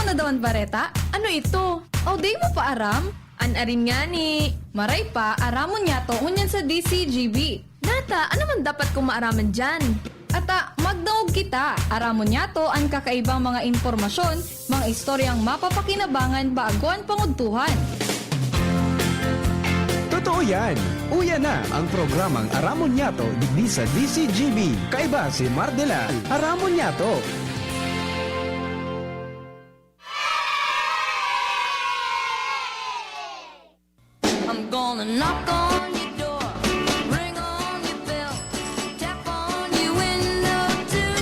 na dawan bareta? Ano ito? O di mo pa aram? Anarin nga ni. Maray pa, aramon niya to unyan sa DCGB. Nata, ano man dapat kong maaraman dyan? Ata, magdaog kita. Aramon niya to ang kakaibang mga impormasyon, mga istoryang mapapakinabangan baaguan panguntuhan. Totoo yan. Uya na ang programang Aramon Nyato digdi sa DCGB. Kaiba si Mardela. Aramon Nyato. I'm gonna knock on your door, ring on your bell, tap on your window too.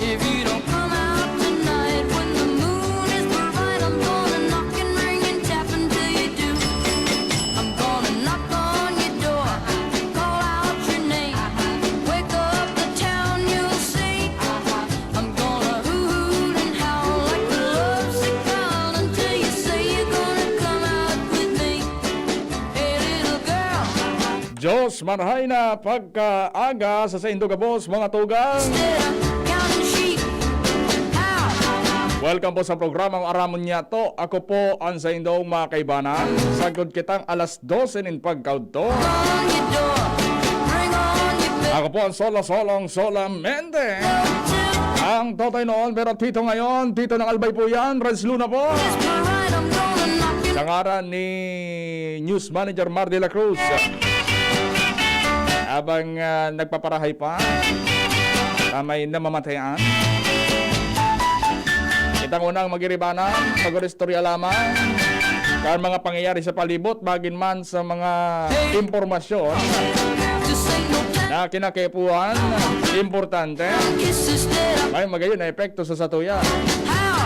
If you don't come out tonight when the moon is bright, I'm gonna knock and ring and tap until you do. I'm gonna knock on your door, call out your name, wake up the town, you'll see. I'm gonna hoot and howl like a lovesick child until you say you're gonna come out with me. Hey little girl, Diyos, manahay na pagkaaga sa Indo Gabos, mga tugang. instead of counting sheep, how? Welcome po sa programang Aramon Nyato. Ako po ang sa Indong mga kaibanan. Sagod kitang alas 12 in pagkaudto. On your door, ring on your bell Ako po ang solo-solong solamente. too. Ang totoy noon, pero tito ngayon, tito ng Albay po yan, Renz Luna po. It's bright, I'm gonna knock you. Sa ngaran ni News Manager Mar de la Cruz. Habang nagpaparahay pa, may namamatayan. Itang unang magiribanan, pag-istorya lamang, kan mga pangyayari sa palibot, bagin man sa mga impormasyon Just say no time, na kinakepuan, importante, kisses that I may magayon na epekto sa satuya. how?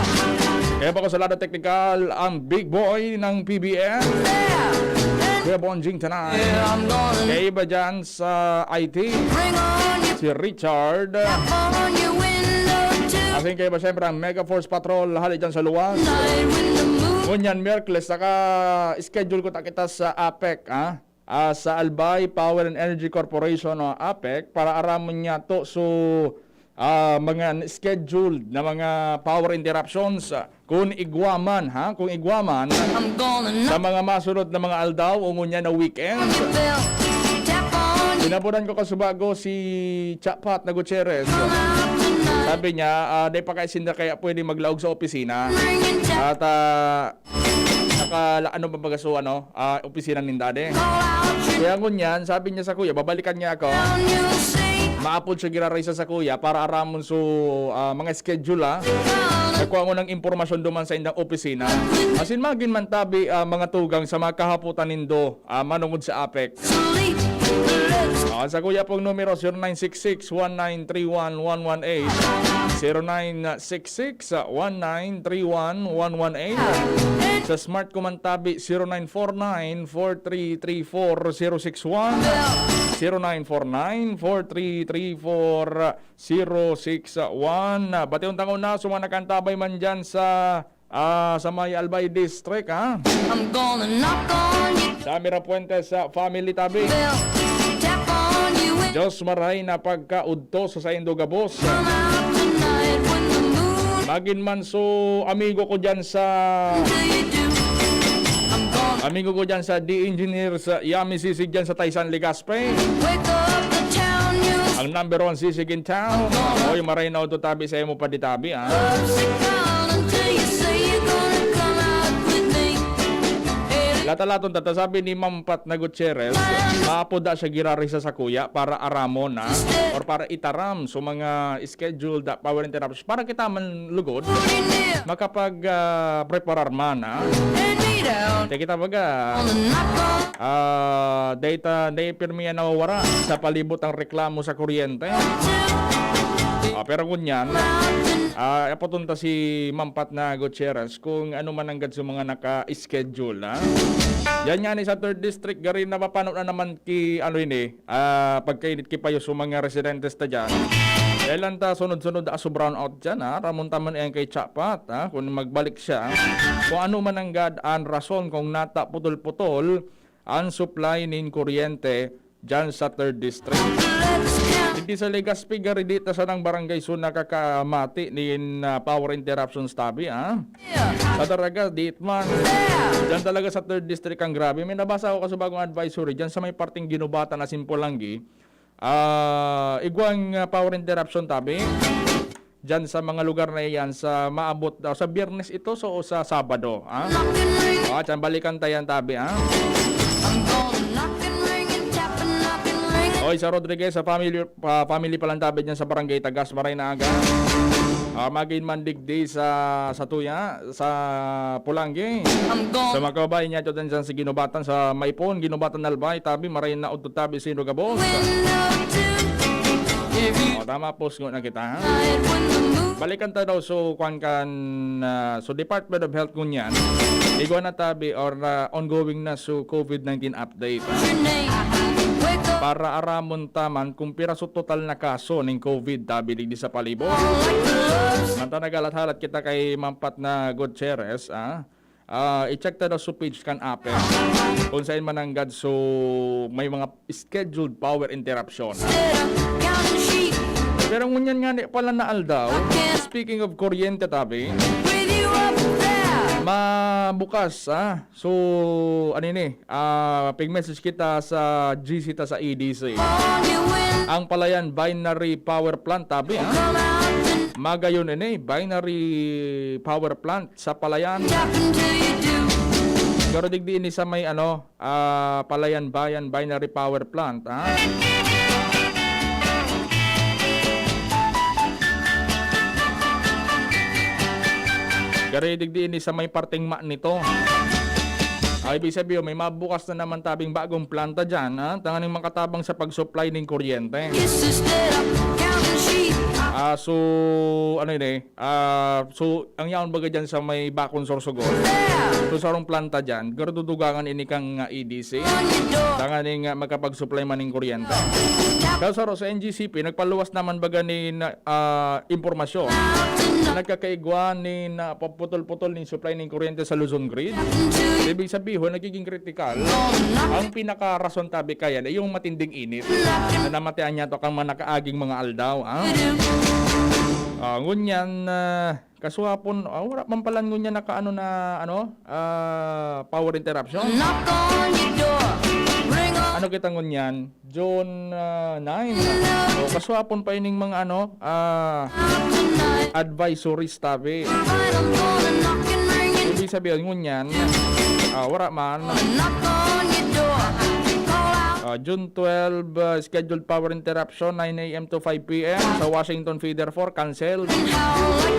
Kaya pa ko sa lado technical, ang big boy ng PBN, There, Kuya Bonjing Tanay. yeah, I'm gonna Kaya iba dyan sa IT, ring on your si Richard. tap on your window too. Aking kayo ba siyempre ang Mega Force Patrol, hali dyan sa luwas. Night when the moon Ngunyan, Merkles, saka schedule ko kita sa APEC, sa Albay Power and Energy Corporation, o APEC, para aramon niya to so mga scheduled na mga power interruptions kung igwaman, kung igwaman I'm gonna knock sa mga masunod na mga aldaw o ngunya na weekend. your bell, tap on your Sinabunan ko kasubago si Chapat na Gutierrez. come out tonight, Sabi niya, di pa kayo sinda kaya pwede maglaog sa opisina. ring and tap, At ano ba bagaso opisina ni Dade. call out your Kaya ngunyan, sabi niya sa kuya, babalikan niya ako. town, you'll see. Maapod siya giraraysa sa kuya para aramon so mga schedule Nakuha mo ng impormasyon duman sa indang opisina. Asin magin man tabi mga tugang sa mga kahaputan nindo manungod sa APEC. Sleep, let's Sa kuya pong numero 0966-1931-118 0966-1931-118 Sa smart ko man tabi 0949-4334-061 0949-4334-061 Bationg tangon na sumanakantabay man dyan sa may Albay District I'm gonna knock on your Sa Mirapuentes sa Family Tabi bell, tap on your window, Diyos maray na pagkaudto sa Indo Gabos. come out tonight when the moon Magin man so amigo ko dyan sa till you do. I'm gonna amigo ko dyan sa D-Engineer sa Yami Sisig dyan sa Taysan Legazpi. wake up the town, you'll Ang number 1 sisig in town. Oy, maray na ito tabi sa mo pa di tabi sit down until you say you're gonna come out with me. Hey, Latalaton tata sabi ni Ma'am Pat na Gutierrez, maapoda siya girarisa sa kuya para aramon or para itaram so mga scheduled power interruptions para kita man lugod pretty near, makapag preparar man and me down Kaya kita baga on the knock on data na ipirmiya na wara sa palibot ang reklamo sa kuryente. Pero kunyan, patunta si Mampat na Gutierrez kung ano man ang sa mga naka-schedule. Yan nga ni sa 3rd District, gari na mapano na naman ki, pagkainit ki payo sa mga residentes ta dyan. Kailan ta sunod-sunod aso brown out dyan, ramunta man yan kay Chapat, kung magbalik siya. Kung ano man ang ang rason kung nata putol-putol ang supply nin kuryente dyan sa 3rd District. Let's count. Hindi sa Legazpi gari dito sa ng barangay so nakakamati ni power interruptions tabi sa Daraga dit man dyan talaga sa 3rd District ang grabe. May nabasa ako kasi bagong advisory dyan sa may parting Ginubata na Simpolanggi igwang power interruption tabi dyan sa mga lugar na iyan sa maabot daw sa Biyernes ito so o sa Sabado dyan balikan tayan tabi I'm gonna knock and ring and tap and knock and ring. Oy, sa Rodriguez, sa family pa lang tabi dyan sa barangay Tagas, Maray na aga. Magin mandigdi sa Tuya, sa Pulangi. I'm Sa gonna mga kababayan niya dyan sa Ginubatan, sa Maipon, Ginubatan Nalbay, tabi, Maray na udto tabi, sino gabos. win no two. If you Tama, post ko na kita, ha? hide when the moon Balikan ta daw, so, kwan kan, so Department of Health kunyan, igwa na tabi, or ongoing na so COVID-19 update. your name. Wake up Para aramon taman kung piraso total na kaso ng COVID tabi di sa palibot. like the loves. Manta nagalat-halat kita kay Mampat na Gutierrez, i-check ta daw sa page kan Apple. Kung saan man ang God, so may mga scheduled power interruption. Instead of counting sheep Pero ngunyan nga di pala na aldaw, speaking of kuryente tabi, with you up there. mabukas, So, ano ni, pig-message kita sa GC ta sa EDC. On your wind, Ang Palayan Binary Power Plant tabi, come out and Magayon binary power plant sa Palayan. tap until you do. Pero digdi ini sa may Palayan Bayan Binary Power Plant, Gari digdi ini sa may parting nito. Ibig sabihin, may mabukas na naman tabing bagong planta dyan, tanganing makatabang sa pag-supply ng kuryente. Kiss instead of counting sheep. So, ano yun so, ang yaon baga dyan sa may Bakon Sorsogon. There So, sarong planta dyan, garududugangan ini kang EDC. on your door. Tanganing magkapag-supply man ng kuryente. Kaya sa NGCP, nagpaluwas naman baga ni impormasyon. Nagkakaigwa ni paputol-putol ng supply ng kuryente sa Luzon Grid. Until you Ibig sabihin, nagiging critical. Ang pinaka-rason tabi kaya ay yung matinding init na namatayan niya to kang manakaaging mga aldaw. Ngunyan, kasuhapon, wala man pala ngunyan nakaano na, power interruption. knock on your door. Ring on Ano kita ngunyan? June 9. So, kasuhapon pa ining mga tonight. advisories tabi. Right, I'm gonna knock and ring and Ibig sabihin ngunyan, wala man. knock on your door. Call out. June 12, scheduled power interruption, 9 a.m. to 5 p.m. sa Washington Feeder 4, canceled.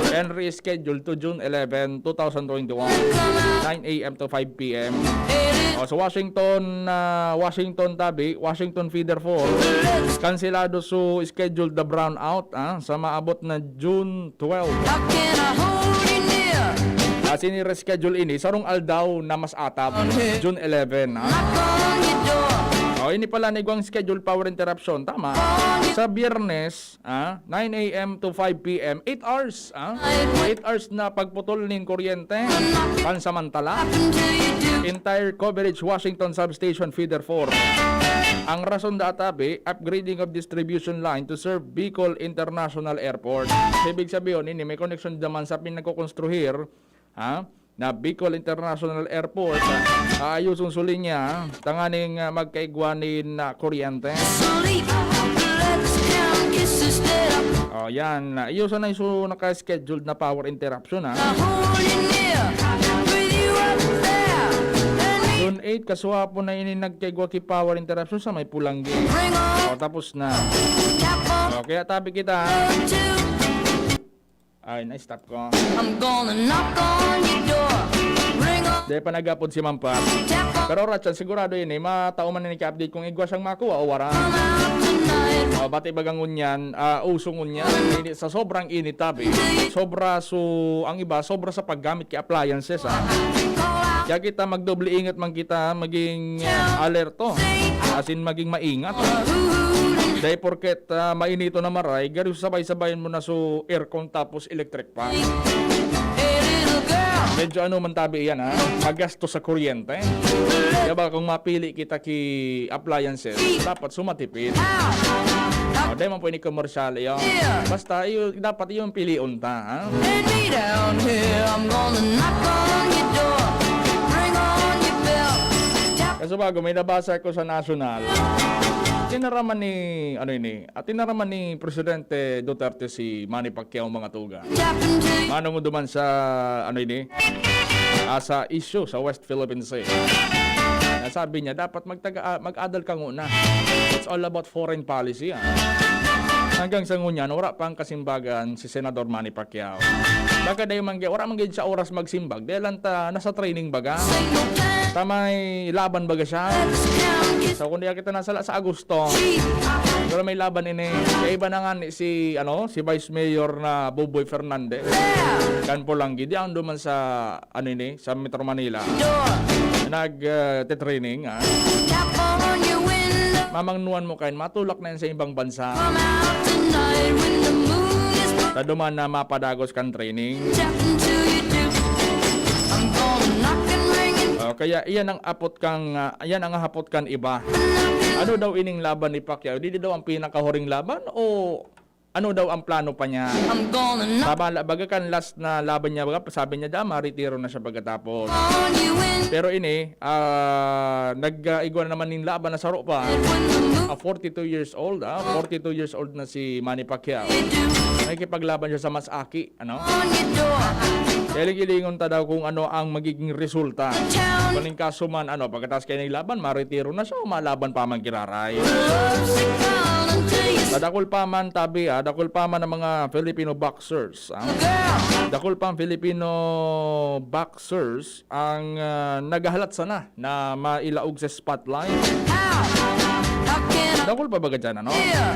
And rescheduled to June 11, 2021, 9 a.m. to 5 p.m. Sa Washington tabi, Washington Feeder 4, kanselado so scheduled the brownout sa maabot na June 12. How can I hold you near? Sini-reschedule ini, sarong aldaw na mas atap, June 11. Knock on your door. Ini pala nigwang scheduled power interruption. Tama. Sa Biyernes, 9 a.m. to 5 p.m., 8 hours. 8 hours na pagputol ng kuryente. Pansamantala. Until you do. Entire coverage Washington Substation Feeder 4. Ang rason databi, upgrading of distribution line to serve Bicol International Airport. Ibig sabihin, ini may connection naman sa pinagkukonstruhir, na Bicol International Airport, ayusun suli niya, tanganing magkaigwanin na kuryente. Sleep. Let's count kisses instead of Yan, ayusun na yung naka-scheduled na power interruption, I hold you near. With you up there. And June 8, kasuhapon na ini nagkaigwa ki power interruption sa may Pulanggi. ring on. Tapos na. Tap on Kaya tabi kita. two. Ay, na-stop ko. I'm gonna knock on your door. Ring on. Dahil pa nagapod si Mampat. Tap on. Pero Ratchan, sigurado yun matao man na update kung igwa siyang makuha o wara. Come out tonight. Bati bagang ngunyan, usong ngunyan, init, sa sobrang init tabi, ang iba, sobra sa paggamit kay appliances, Call out. Kaya kita magdoble ingat man kita, maging alerto, as in maging maingat. Dahil porket mainito na maray, gari sabay-sabayin mo na so aircon tapos electric pa. Hey little girl. Medyo ano man tabi yan ha, magasto sa kuryente. Diba kung mapili kita ki appliances, dapat sumatipid. Dahil man po ini commercial yun. Basta dapat yung piliun ta. Ha? Meet me down here. I'm gonna knock on your door. Ring on your bell. Tap Kaso bago may nabasa ko sa national, tinaraman ni Presidente Duterte si Manny Pacquiao mga tuga. tapping to you. Ano mo duman sa sa issue sa West Philippine Sea. Sabi niya dapat mag-adal ka muna. It's all about foreign policy. Hanggang sa ngunyan, wala pang kasimbagan si Senador Manny Pacquiao. Baka dayo wala manggid sa oras magsimbag. Dahil ta nasa training baga. Single plan. Tamay laban baga siya. Down kiss. So kung di kita nasa sa Agosto, pero may laban ini. Kaya iba na nga si Vice Mayor na Boboy Fernandez. Kan po lang gidi ang duman sa sa Metro Manila. Door. Nag-training. Tap on your window. Mamangnuan mo kain matulak na yan sa ibang bansa. Come out tonight when the moon is bright. Taduman na mapadagos kan training. Tapping to you too. I'm gonna knock and ring and Kaya iyan ang hapot kan iba. Ano daw ining laban ni Pacquiao? Di daw ang pinakahuring laban o ano daw ang plano pa niya? I'm gonna knock Baga kan last na laban niya baga sabi niya maritiro na siya pagkatapos. on you when Pero ini nag-igwa na naman ning laban na saro pa. when the moon 42 years old, 42 years old na si Manny Pacquiao. Nakikipaglaban siya sa Masaki, on your door. Kaya gilingon ta daw kung ano ang magiging resulta. Town Kuning kaso man, pagkatas kayo ng laban, maritiro na siya o malaban pa man kiraray. loves to call until you Dakol pa man tabi, dakol pa man ng mga Filipino boxers. girl. Dakol pa ang Filipino boxers ang naghahalat sana na mailaog sa spotlight. How can I Dakol pa baga dyan, ano? hear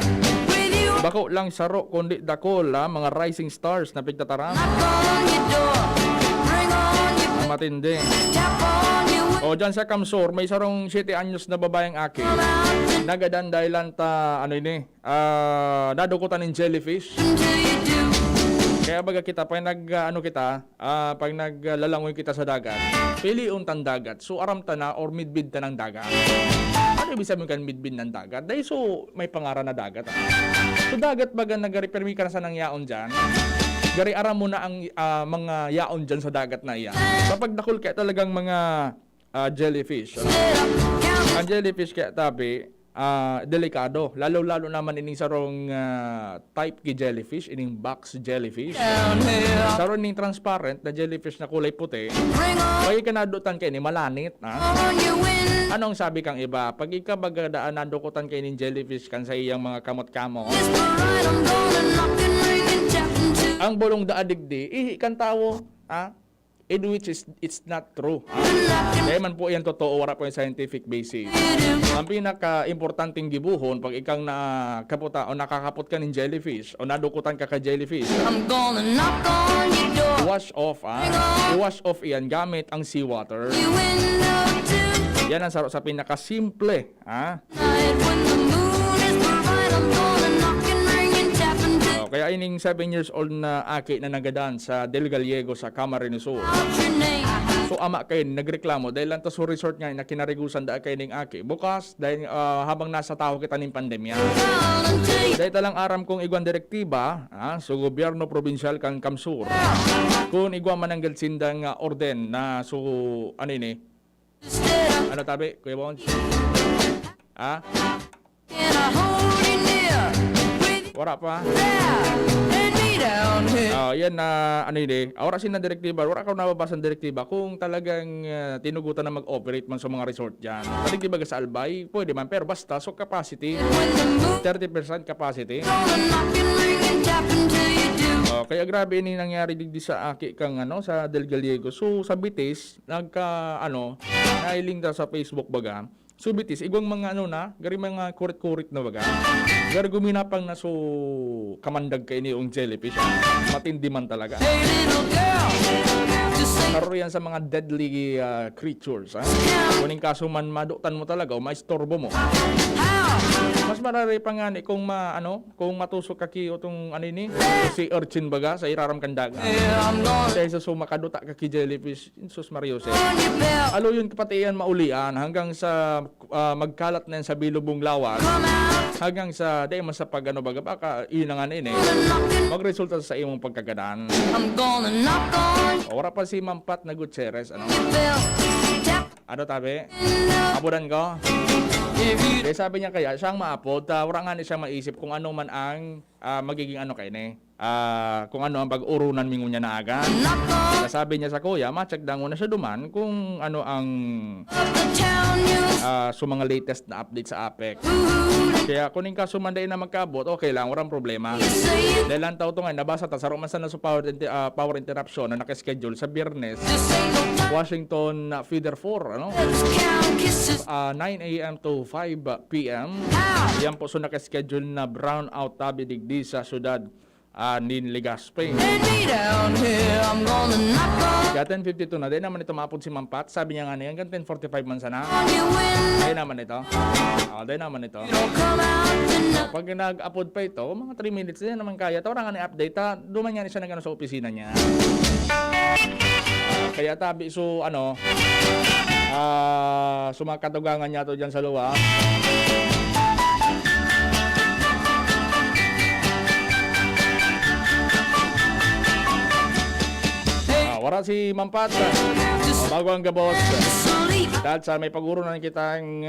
with you? Bako lang saro, kundi dakol, mga rising stars na pigtataran. Knock on your door. Ring on your Ang matindi. tap on your window. O dyan sa Kamsur, may sarong 7 anyos na babayang aki. Nagadan dahilan ta, nadukutan ng jellyfish. Until you do. Kaya baga kita, pag pag naglalangoy kita sa dagat, pili untang dagat. So aram ta na or midbid ta ng dagat. Ano ibig sabihin kan midbid ng dagat? Dahil so may pangaran na dagat. So dagat baga nagari-permi ka na sa nang yaon dyan. Gari aram mo na ang mga yaon dyan sa dagat na iyan. Kapag dakol kaya talagang mga jellyfish. Ang jellyfish kaya tabi, delikado. Lalo-lalo naman ining sarong type ki jellyfish, ining box jellyfish. Down here. Sarong ining transparent na jellyfish na kulay puti. Ring on Pag ikanadutan kayo ni malanit. on your window. Anong sabi kang iba? Pag ikabagadaan nadukutan kayo ng jellyfish kan sa iyang mga kamot-kamot. Whisper right, I'm gonna knock and ring and tap into Ang bulong daadigdi, ikan tawo. In which it's not true. Dahil man po yan totoo, wala po yung scientific basis. Ang pinaka-importanting gibuhon, pag ikang nakaputa o nakakapot ka ng jellyfish o nadukutan ka jellyfish, I'm gonna knock on your door. wash off, i-wash off yan gamit ang seawater. Your window tonight Yan ang saro sa pinaka-simple, when the moon is bright. I'm gonna knock and ring and tap into Kaya ining 7 years old na aki na nagadan sa Del Gallego sa Camarines Sur. your name. So ama kayo nagreklamo dahil lang to sa resort nga na kinarigusan da kayo ning aki. Bukas dahil habang nasa tao kita ning pandemya. Down until you Dahil talang aram kong igwan direktiba sa gobyerno probinsyal kan Kamsur. Kung igwan mananggal sindang orden na stay. ano tabi, Kuya Bones? Can I hold you near? With you Wala pa. there and me down here. Yan na awara sin na direktiba, wala ka nababasan direktiba kung talagang tinugutan na mag-operate man sa mga resort diyan. Direktiba ka sa Albay, pwede man pero basta so capacity When the moon 30% capacity. gonna knock and ring and tap until you do. Kaya grabe ini nangyari digdi sa aki kang sa Del Gallego. So sa Bitis nailing daw sa Facebook baga. So Bitis igwang mga gari mga kurit-kurit na baga. Gari guminapang na so kamandag kay ni yung jellyfish. Matindi man talaga. Hey little girl, just say Karo yan sa mga deadly creatures. Kuning kaso man madutan mo talaga o maistorbo mo. how Mas marari pa nga ni kung kung matusok ka ki utong ni si urchin baga sa iraram kandaga. Yeah, I'm gonna Dahil sa sumakaduta ka ki jellyfish, sus Mariose. on your belt. Alo yun kapatiyan maulian hanggang sa magkalat na yan sa bilubong lawas. Come out Hanggang sa dahil man sa baga baka inangan ini. and knocking. Magresulta sa imong pagkagadaan. I'm gonna knock on Ora pa si Mampat na Gutierrez your belt. Tap Ano tabi? in the Abudan ko. if you Kaya sabi niya kaya, siyang maapod, wala nga ni siya maisip kung ano man ang magiging kayo ni. Kung ano ang pag-urunan mingo niya na aga. knock on Kaya sabi niya sa kuya, matsagdango na siya duman kung ano ang up the town news. sa mga latest na update sa APEC. Ooh, Kaya kung yung kasumanday na magkaabot, okay lang, walang problema. you say it, Dahil lang tao ito nga, nabasa ta, sa romansan na sa power interruption na nakaschedule sa Biyernes, just ain't no time. Washington Feeder 4, Let's count kisses. 9 a.m. to 5 p.m. Ow. Yan po so nakaschedule na brownout tabi digdi sa syudad ni Legazpi. Lay me down here. I'm gonna knock on Kaya 10:52 na din naman ito maapod si Mampat. Sabi niya nga na yan, hanggang 10:45 man sana. your window. Dahil naman ito. Dahil naman ito. Don't come out tonight. Pag nag-upload pa ito, mga 3 minutes din naman kaya. Ito nga ni-update. Duman nga siya na sa opisina niya. Kaya tabi, so sumakatugangan niya to dyan sa luwa. Wala si Mampat. Bago ang gabos. Sleep. Dahil sa may pag-urunan kitang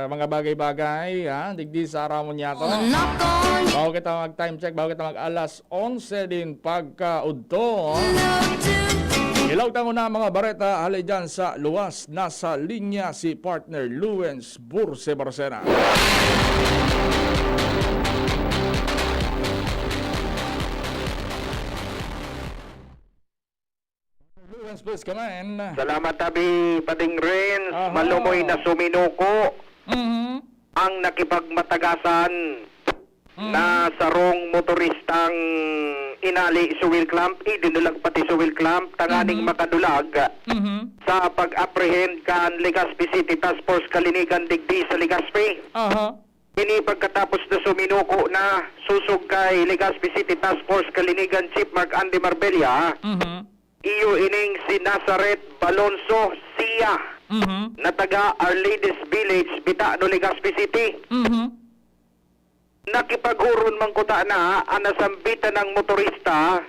mga bagay-bagay, digdi sa Aramon niya to. Knock on your Bago kita mag-time check, bago kita mag-alas 11 din pagkaudto. window. Ilaw tango na mga bareta, halay dyan sa luwas. Nasa linya si partner Luens Burse Barcena. Luens, please come in. Salamat tabi Pading Renz, Aha. malumoy na suminuko Mhm. ang nakipagmatagasan na sarong motoristang inali sa wheel clamp, idinulag pati sa wheel clamp, tanganing makadulag Mhm. sa pag-apprehend kan Legazpi City Task Force Kalinigan digdi sa Legazpi. Aha. Ini pagkatapos na suminuko na susog kay Legazpi City Task Force Kalinigan Chief Mark Andy Marbella, Mhm. iyo ining si Nazareth Balonso Sia Mhm. na taga Our Lady's Village, Bitaano, Legazpi City. Mhm. Nakipag-uron man kuta na ang nasambitan ng motorista,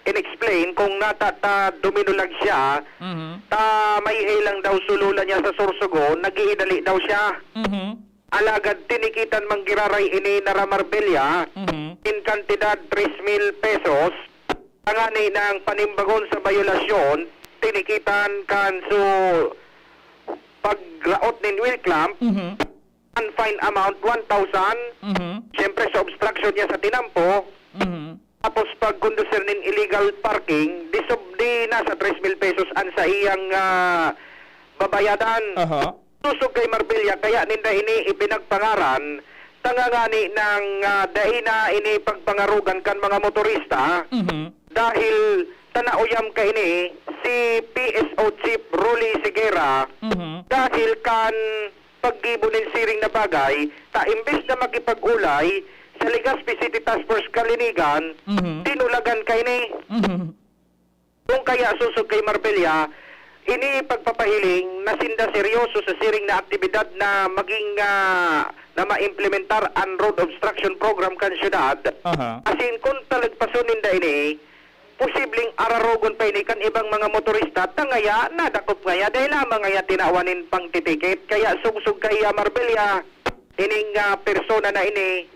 in-explain kung natata duminulag siya, Mhm. ta may ilang daw sulula niya sa Sorsogo, nag-iidali daw siya. Mhm. Alagad tinikitan manggiraray ini na Ramarbella Mhm. in kantidad 3,000 pesos. Tangani ng panimbagon sa bayolasyon, tinikitan kan so pagraot nin wheel clamp, Mhm. ang fine amount 1,000. Mhm. Siyempre sa obstruction niya sa tinampo, Mhm. tapos pag conducer nin illegal parking, di nasa 3,000 pesos ang sa iyang babayadan. Aha. Tusog kay Marbella, kaya ninda ini ipinagpangaran, tangangani ng daina ini pagpangarugan kan mga motorista, Mhm. dahil tanauyam ka ini si PSO Chief Rolly Sigera, Mhm. dahil kan paggibo ng siring na bagay, ta imbes na makipag-ulay sa Legazpi City Task Force Kalinigan, Mhm. tinulagan kay ni. Mhm. Kung kaya susog kay Marbella, ini pagpapahiling na sinda seryoso sa siring na aktibidad na maging na ma-implementar ang road obstruction program kan syudad. Aha. Asin kung talagpasunin da ini, posibleng ararogon pa ini kan ibang mga motorista, tangaya, nadakop ngaya, dahil lamang ngaya tinawanin pang titikit. Kaya sugsug kay Marbella, ining persona na ini,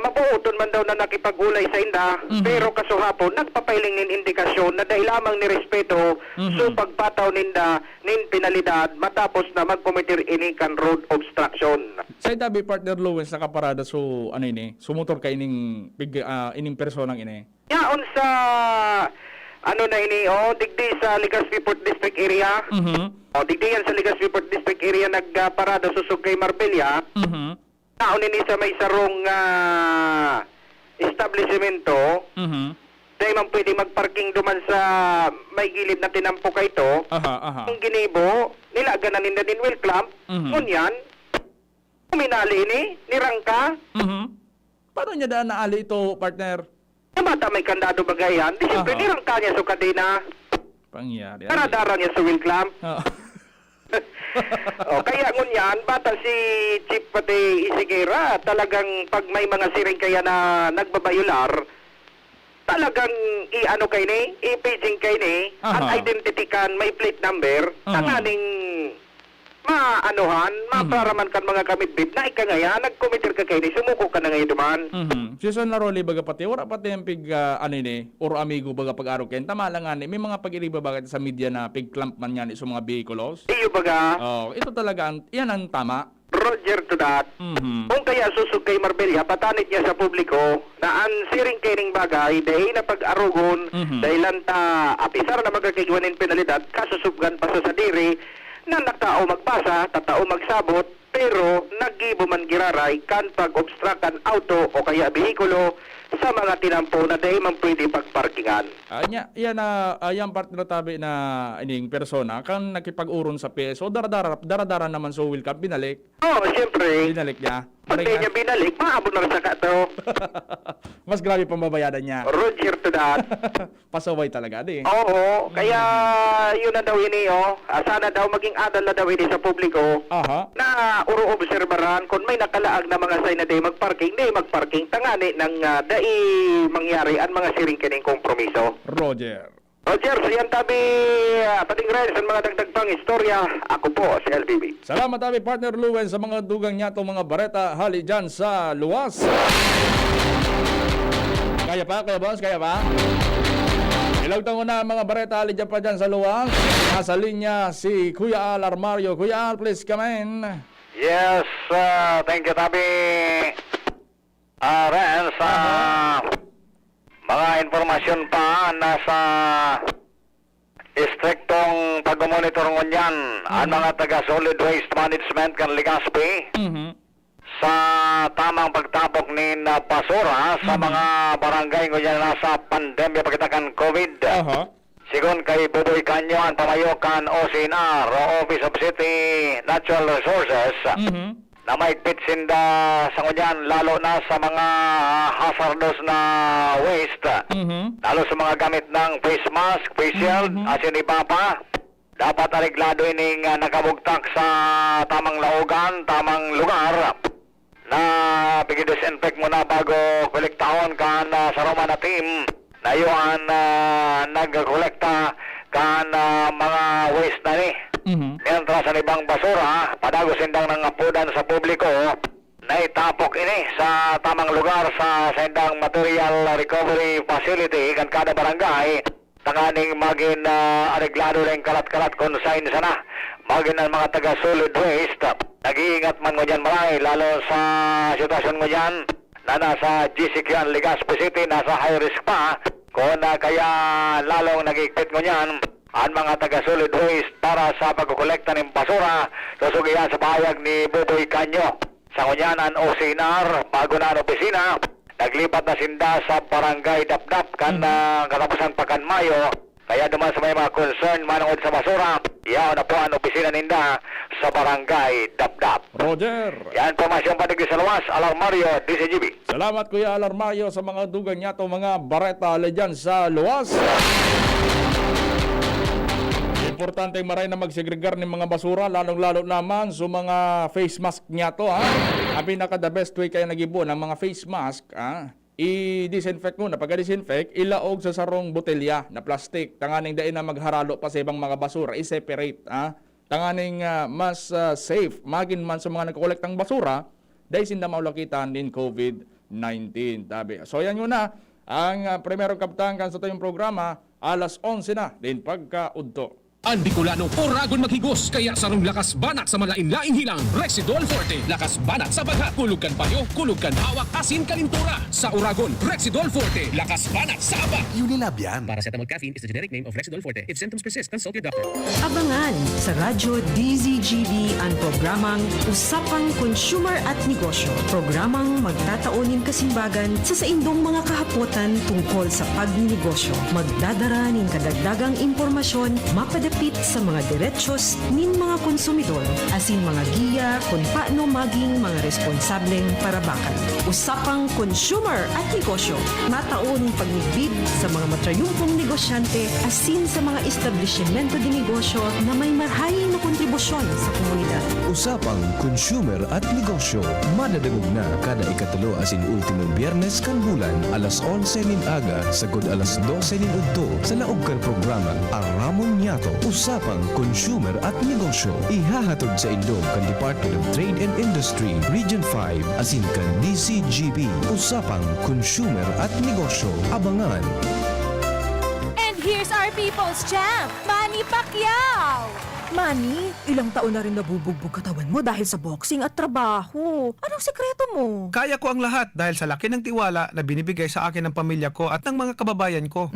mabuoton man daw na nakipag-ulay sa inda, pero kasuhapon, nagpapailing nin indikasyon na dahil lamang ni respeto, so pagpataw ninda, nin penalidad, matapos na magkomitir ini kan road obstruction. Sa tabi partner Lewis nakaparada so sumotor ka ining ining personang ini. Yaon sa na ini digdi sa Legazpi Port District area. Mhm. Digdi yan sa Legazpi Port District area nagparada susog kay Marbella. Mhm. Yaon ini sa may sarong establishmento. Mhm. Dahil man pwede magparking duman sa may gilid na tinampo ka ito. Aha, aha. Ang ginibo, nilaga na ninda din wheel clamp. Mhm. Ngunyan, Uminali ni Rangka. Paano niya daan naali ito, partner? Yung bata may kandado bagayan. Di siyempre Aha. ni Rangka niya sa kadena. Pangyari. Paradara niya sa wheel clamp. Ah. Kaya ngunyan, bata si Chief pati Isigera, talagang pag may mga siring kaya na nagbabayular, talagang i-ano kay ni, i-paging kay ni, at Aha. identity kan, may plate number, Aha. tanganing maanuhan, maparaman kan mga kamitbit na ikangaya, nagkomitir ka kay ni, sumuko ka na ngayon duman. Season na roli baga pati, wala pati yung pig, ano ni, or amigo baga pag-araw ken. Tama lang nga ni, may mga pag-iriba baga sa media na pig clamp man yan sa mga vehicles. Iyo baga, Oh, ito talaga, yan ang tama. Roger to that. Kung kaya susug kay Marbella, patanit niya sa publiko na ang siring kening bagay, dahil na pag-arugon, dahil lang ta apisar na magkakigwanin penalidad, kasusubgan pa sa sadiri, na naktao magbasa, tatao magsabot, pero nagibo man giraray kan pag-obstruct auto o kaya behikulo sa mga tinampo na dahil man pwede pagparkingan. Yan na yan part na tabi na ining persona kan nakipag-uron sa PSO daradara naman sa wheel cam binalik Siyempre, binalik niya. pag di niya binalik, maabot na sa kato. Mas grabe pang babayadan niya. Roger to that. Pasaway talaga di. Oo, kaya yun na daw ini, sana daw maging adal na daw ini sa publiko Aha. na uro-obserbaran kung may nakalaag na mga sign na day magparking, tangani ng dai mangyari ang mga siring kining kompromiso. Roger. Roger, siyan tabi pating rin sa mga dagdag pang istorya. Ako po si LBB. Salamat tabi partner Luwen sa mga dugang niya itong mga bareta hali dyan sa luwas. Kaya pa boss? Kaya pa? Ilang taon na mga bareta hali dyan pa dyan sa luwas. Nasa linya si Kuya Al Armario. Kuya Al, please come in. Yes, thank you, Tabi. Ren, sa mga informasyon pa nasa istriktong pag-monitor ngunyan ang mga taga-solid waste management kan Legazpi sa tamang pagtapok ni basura sa mga barangay ngunyan nasa pandemya pagkitakan COVID. Aha. Sigon kay Buboy Canyo ang pamayokan OCNR o Office of City Natural Resources na maigpit sinda sa ngunyan lalo na sa mga hazardous na waste, lalo sa mga gamit ng face mask, face shield, asin iba pa. Dapat ariglado ining nakabugtak sa tamang laugan, tamang lugar na pigi-disinfect muna bago kolektahon kan sa Roma na team na yun nagkolekta kan mga waste na ni. Entra sa ibang basura, padagos sindang ng apudan sa publiko na itapok ini sa tamang lugar sa sindang material recovery facility kan kada barangay. Tanganing maging areglado rin kalat-kalat consign sana. Maging ang mga taga-solid waste. Nag-iingat man mo dyan marami, lalo sa sitwasyon mo dyan na nasa GCQ Legazpi City, nasa high risk pa. Kung kaya lalong nag-iikpit mo dyan, ang mga taga-solid waste para sa pagkukolekta ng basura, susugihan sa pahayag ni Buboy Canyo. Sa kunyanan OCNR, bago na ang opisina, naglipat na sinda sa barangay Dapdap kan katapusan pakan Mayo. Kaya duman sa may mga concern manungod sa basura, iyaw na po ang opisina ninda sa barangay Dapdap. Roger. Yan informasyon patigil sa luwas, Alarmario, DCGB. Salamat Kuya Al Armario sa mga dugang niya itong mga bareta hali dyan sa luwas. Importante maray na magsegregar ng mga basura, lalong-lalo naman sa mga face mask niya to, ha? Ang pinaka the best way kaya nagibo ng mga face mask, ha? I-disinfect muna. Pagka-disinfect, ilaog sa sarong botelya na plastic. Tanganing dain na magharalo pa sa ibang mga basura, i-separate, ha? Tanganing mas safe, magin man sa mga nagkokolektang basura, dahil sinda maulakitan din COVID-19. Tabi. So yan yun na, ang primero kaptan kan sa itong programa, alas 11 na, din pagkaudto. Ang Bicolano, oragon maghigos, kaya sarong lakas banat sa malain-laing hilang. Rexidol Forte, lakas banat sa baga, kulugkan payo, kulugkan hawak, asin kalintura. Sa oragon, Rexidol Forte, lakas banat sa aba. Unilab yan. Paracetamol caffeine is the generic name of Rexidol Forte. If symptoms persist, consult your doctor. Abangan sa Radyo DZGB ang programang Usapang Consumer at Negosyo. Programang magtataunin kasimbagan sa saindong mga kahapotan tungkol sa pagninegosyo. Magdadara ng kadagdagang impormasyon, mapadepende higpit sa mga derechos nin mga konsumidor asin mga giya kung paano maging mga responsableng parabakan. Usapang consumer at negosyo. Mataon pagnigbid sa mga matrayumpong negosyante asin sa mga establishmento de negosyo na may marhay na kontribusyon sa komunidad. Usapang consumer at negosyo. Madadagog na kada ikatulo asin ultimong biyernes kan bulan alas 11 nin aga sagod alas 12 nin udto sa laog kan programang Aramon Yato. Usapang consumer at negosyo. Ihahatod sa indong kan Department of Trade and Industry Region 5 asin kan DCGB. Usapang consumer at negosyo. Abangan. And here's our people's champ, Manny Pacquiao! Manny, ilang taon na rin nabubugbog katawan mo dahil sa boxing at trabaho. Anong sekreto mo? Kaya ko ang lahat dahil sa laki ng tiwala na binibigay sa akin ng pamilya ko at ng mga kababayan ko.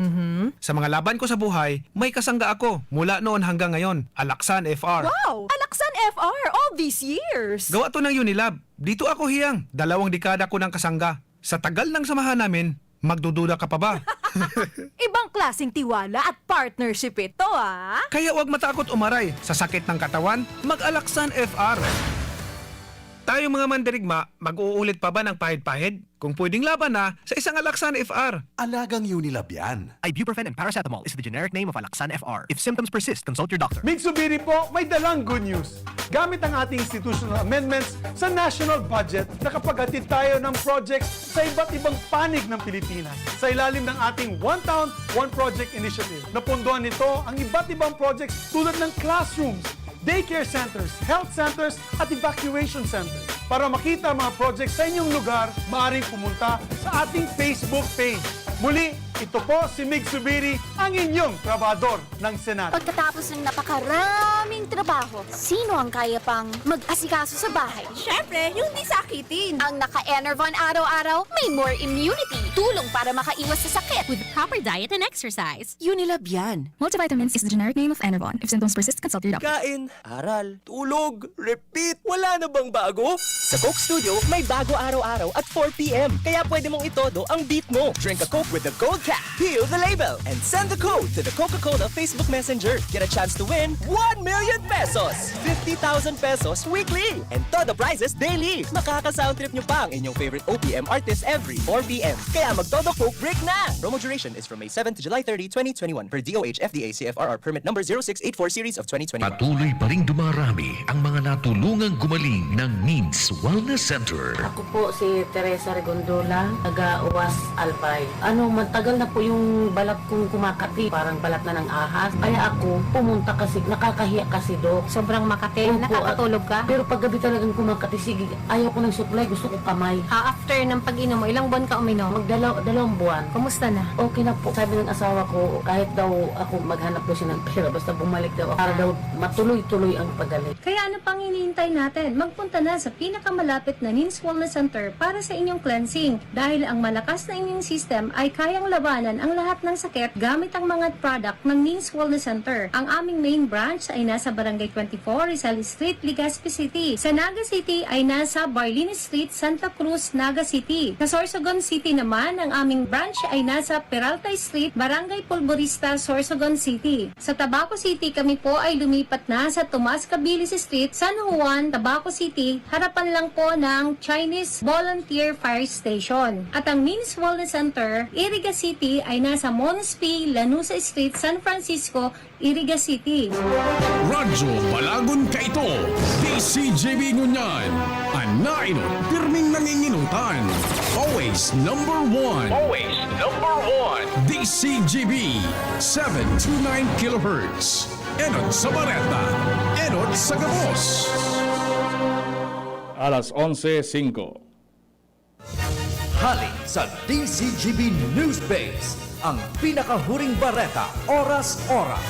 Sa mga laban ko sa buhay, may kasangga ako mula noon hanggang ngayon. Alaksan FR. Wow! Alaksan FR all these years! Gawa to ng Unilab. Dito ako hiyang. 2 dekada ko ng kasangga. Sa tagal ng samahan namin, magdududa ka pa ba? Ibang klaseng tiwala at partnership ito, ah! Kaya huwag matakot umaray. Sa sakit ng katawan, mag-Alaksan FR. Tayo mga mandirigma, mag-uulit pa ba ng pahid-pahid? Kung pwedeng laban na, sa isang Alaksan FR. Alagang Unilab yan. Ibuprofen and paracetamol is the generic name of Alaksan FR. If symptoms persist, consult your doctor. Migsubiri po, may dalang good news. Gamit ang ating institutional amendments sa national budget, nakapaghatid tayo ng projects sa iba't ibang panig ng Pilipinas. Sa ilalim ng ating One Town, One Project Initiative. Napunduhan nito ang iba't ibang projects tulad ng classrooms, daycare centers, health centers, at evacuation centers. Para makita ang mga projects sa inyong lugar, maaaring pumunta sa ating Facebook page. Muli, ito po si Mig Subiri, ang inyong trabador ng Senado. Pagkatapos ng napakaraming trabaho, sino ang kaya pang mag-asikaso sa bahay? Siyempre, yung di sakitin! Ang naka-Enervon araw-araw, may more immunity. Tulong para makaiwas sa sakit. With proper diet and exercise. Unilab yan! Multivitamins is the generic name of Enervon. If symptoms persist, consult your doctor. Kain, aral, tulog, repeat. Wala na bang bago? Sa Coke Studio, may bago araw-araw at 4 p.m. Kaya pwede mong itodo ang beat mo. Drink a Coke with the gold cap, peel the label, and send the code to the Coca-Cola Facebook Messenger. Get a chance to win 1 million pesos, 50,000 pesos weekly, and todo prizes daily. Makaka-sound trip nyo pa ang inyong favorite OPM artist every 4 p.m. Kaya mag-todo Coke break na! Promo duration is from May 7 to July 30, 2021 per DOH FDA CFRR permit number 0684 series of 2021. Patuloy pa rin dumarami ang mga natulungang gumaling ng NINS Wellness Center. Ako po si Teresa Regondola, taga-UAS Albay. Matagal na po yung balat kong kumakati, parang balat na ng ahas. Kaya ako pumunta kasi, nakakahiya kasi, Dok. Sobrang makati, Opo, nakakatulog ka? Pero pag gabi talagang kumakati, sige, ayaw ko ng supply, gusto ko kamay. After ng pag-inom mo, ilang buwan ka uminom? Dalawang buwan. Kumusta na? Okay na po. Sabi ng asawa ko, kahit daw ako maghanap daw siya ng pera, basta bumalik daw ako, para daw matuloy-tuloy ang pagaling. Kaya ano pang hinihintay natin? Magpunta na sa pinakamalapit na NINS Wellness Center para sa inyong cleansing. Dahil ang malakas na immune system ay kayang labanan ang lahat ng sakit gamit ang mga product ng NINS Wellness Center. Ang aming main branch ay nasa Barangay 24, Rizal Street, Legazpi City. Sa Naga City ay nasa Barlini Street, Santa Cruz, Naga City. Sa Sorsogon City naman, ang aming branch ay nasa Peralta Street, Barangay Pulborista, Sorsogon City. Sa Tabaco City, kami po ay lumipat na sa Tomas Cabilis Street, San Juan, Tabaco City, harapan lang po ng Chinese Volunteer Fire Station. At ang NINS Wellness Center, Iriga City ay nasa Monospi, Lanusa Street, San Francisco, Iriga City. Radyo Balagon Kaito, DCJB Ngunyan, Anaino, pirming nanginginutan. Always number one. Always number one. DCGB 729 kHz. Enot sa Bareta, Enot sa Gabos. Alas 11:05. Halik sa DCGB News Base, ang pinakahuring bareta, oras-oras.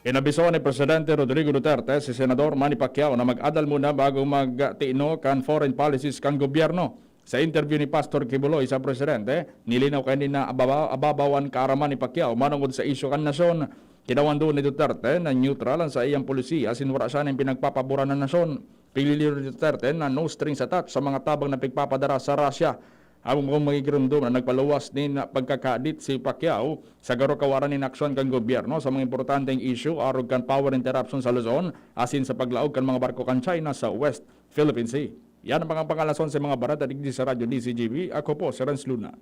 Inabiso ni Presidente Rodrigo Duterte si Senador Manny Pacquiao na mag-adal muna bago magtiino kan foreign policies kan gobyerno. Sa interview ni Pastor Kibuloy sa Presidente, nilinaw kanina ababawan kaaraman ni Pacquiao manungod sa isyu kan nasyon. Kinawan doon ni Duterte na neutral ang sa iyang polisiya sinwara siya ng pinagpapabura ng nasyon. Pilili ni Duterte na no strings attached sa mga tabang na pagpapadara sa Russia. Ang mga magigirundom na nagpaluwas din na pagkakadit si Pacquiao sa garo kawaran ni aksyon kan gobyerno sa mga importanteng issue arog kan power interruption sa Luzon asin sa paglaog kan mga barko kan China sa West Philippine Sea. Yan ang mga pangalason sa mga barata digdi sa Radyo DCGB. Ako po si Renz Luna.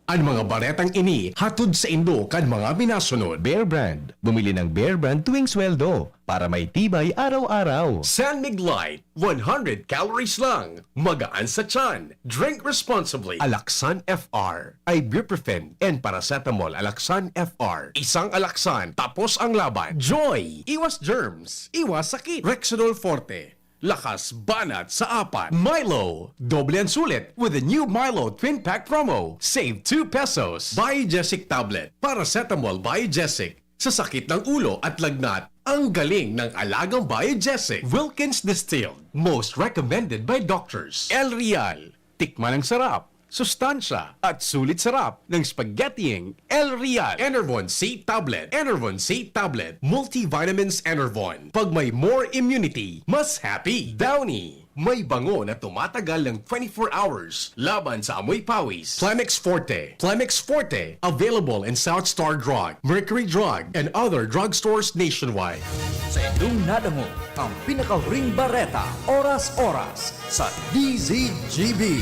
Ang mga baretang ini hatod sa Indo kan mga minasunod. Bear Brand. Bumili ng Bear Brand tuwing sweldo para may tibay araw-araw. San Mig Light, 100 calories lang. Magaan sa tiyan. Drink responsibly. Alaksan FR. Ibuprofen and paracetamol. Alaksan FR. Isang alaksan, tapos ang laban. Joy. Iwas germs. Iwas sakit. Rexidol Forte. Lakas banat sa apat. Milo. Doble ang sulit with the new Milo Twin Pack promo. Save 2 pesos. Biogesic tablet. Paracetamol Biogesic. Sa sakit ng ulo at lagnat, ang galing ng alagang Biogesic. Wilkins Distilled. Most recommended by doctors. El Real. Tikman ang sarap, sustansya at sulit sarap ng spaghettiing El Real. Enervon C Tablet. Enervon C Tablet. Multivitamins Enervon. Pag may more immunity, mas happy. Downy. May bango na tumatagal ng 24 hours laban sa amoy pawis. Plemix Forte. Plemix Forte. Available in South Star Drug, Mercury Drug, and other drugstores nationwide. Sa inyong nadango, ang pinakahuring bareta, oras-oras sa DZGB.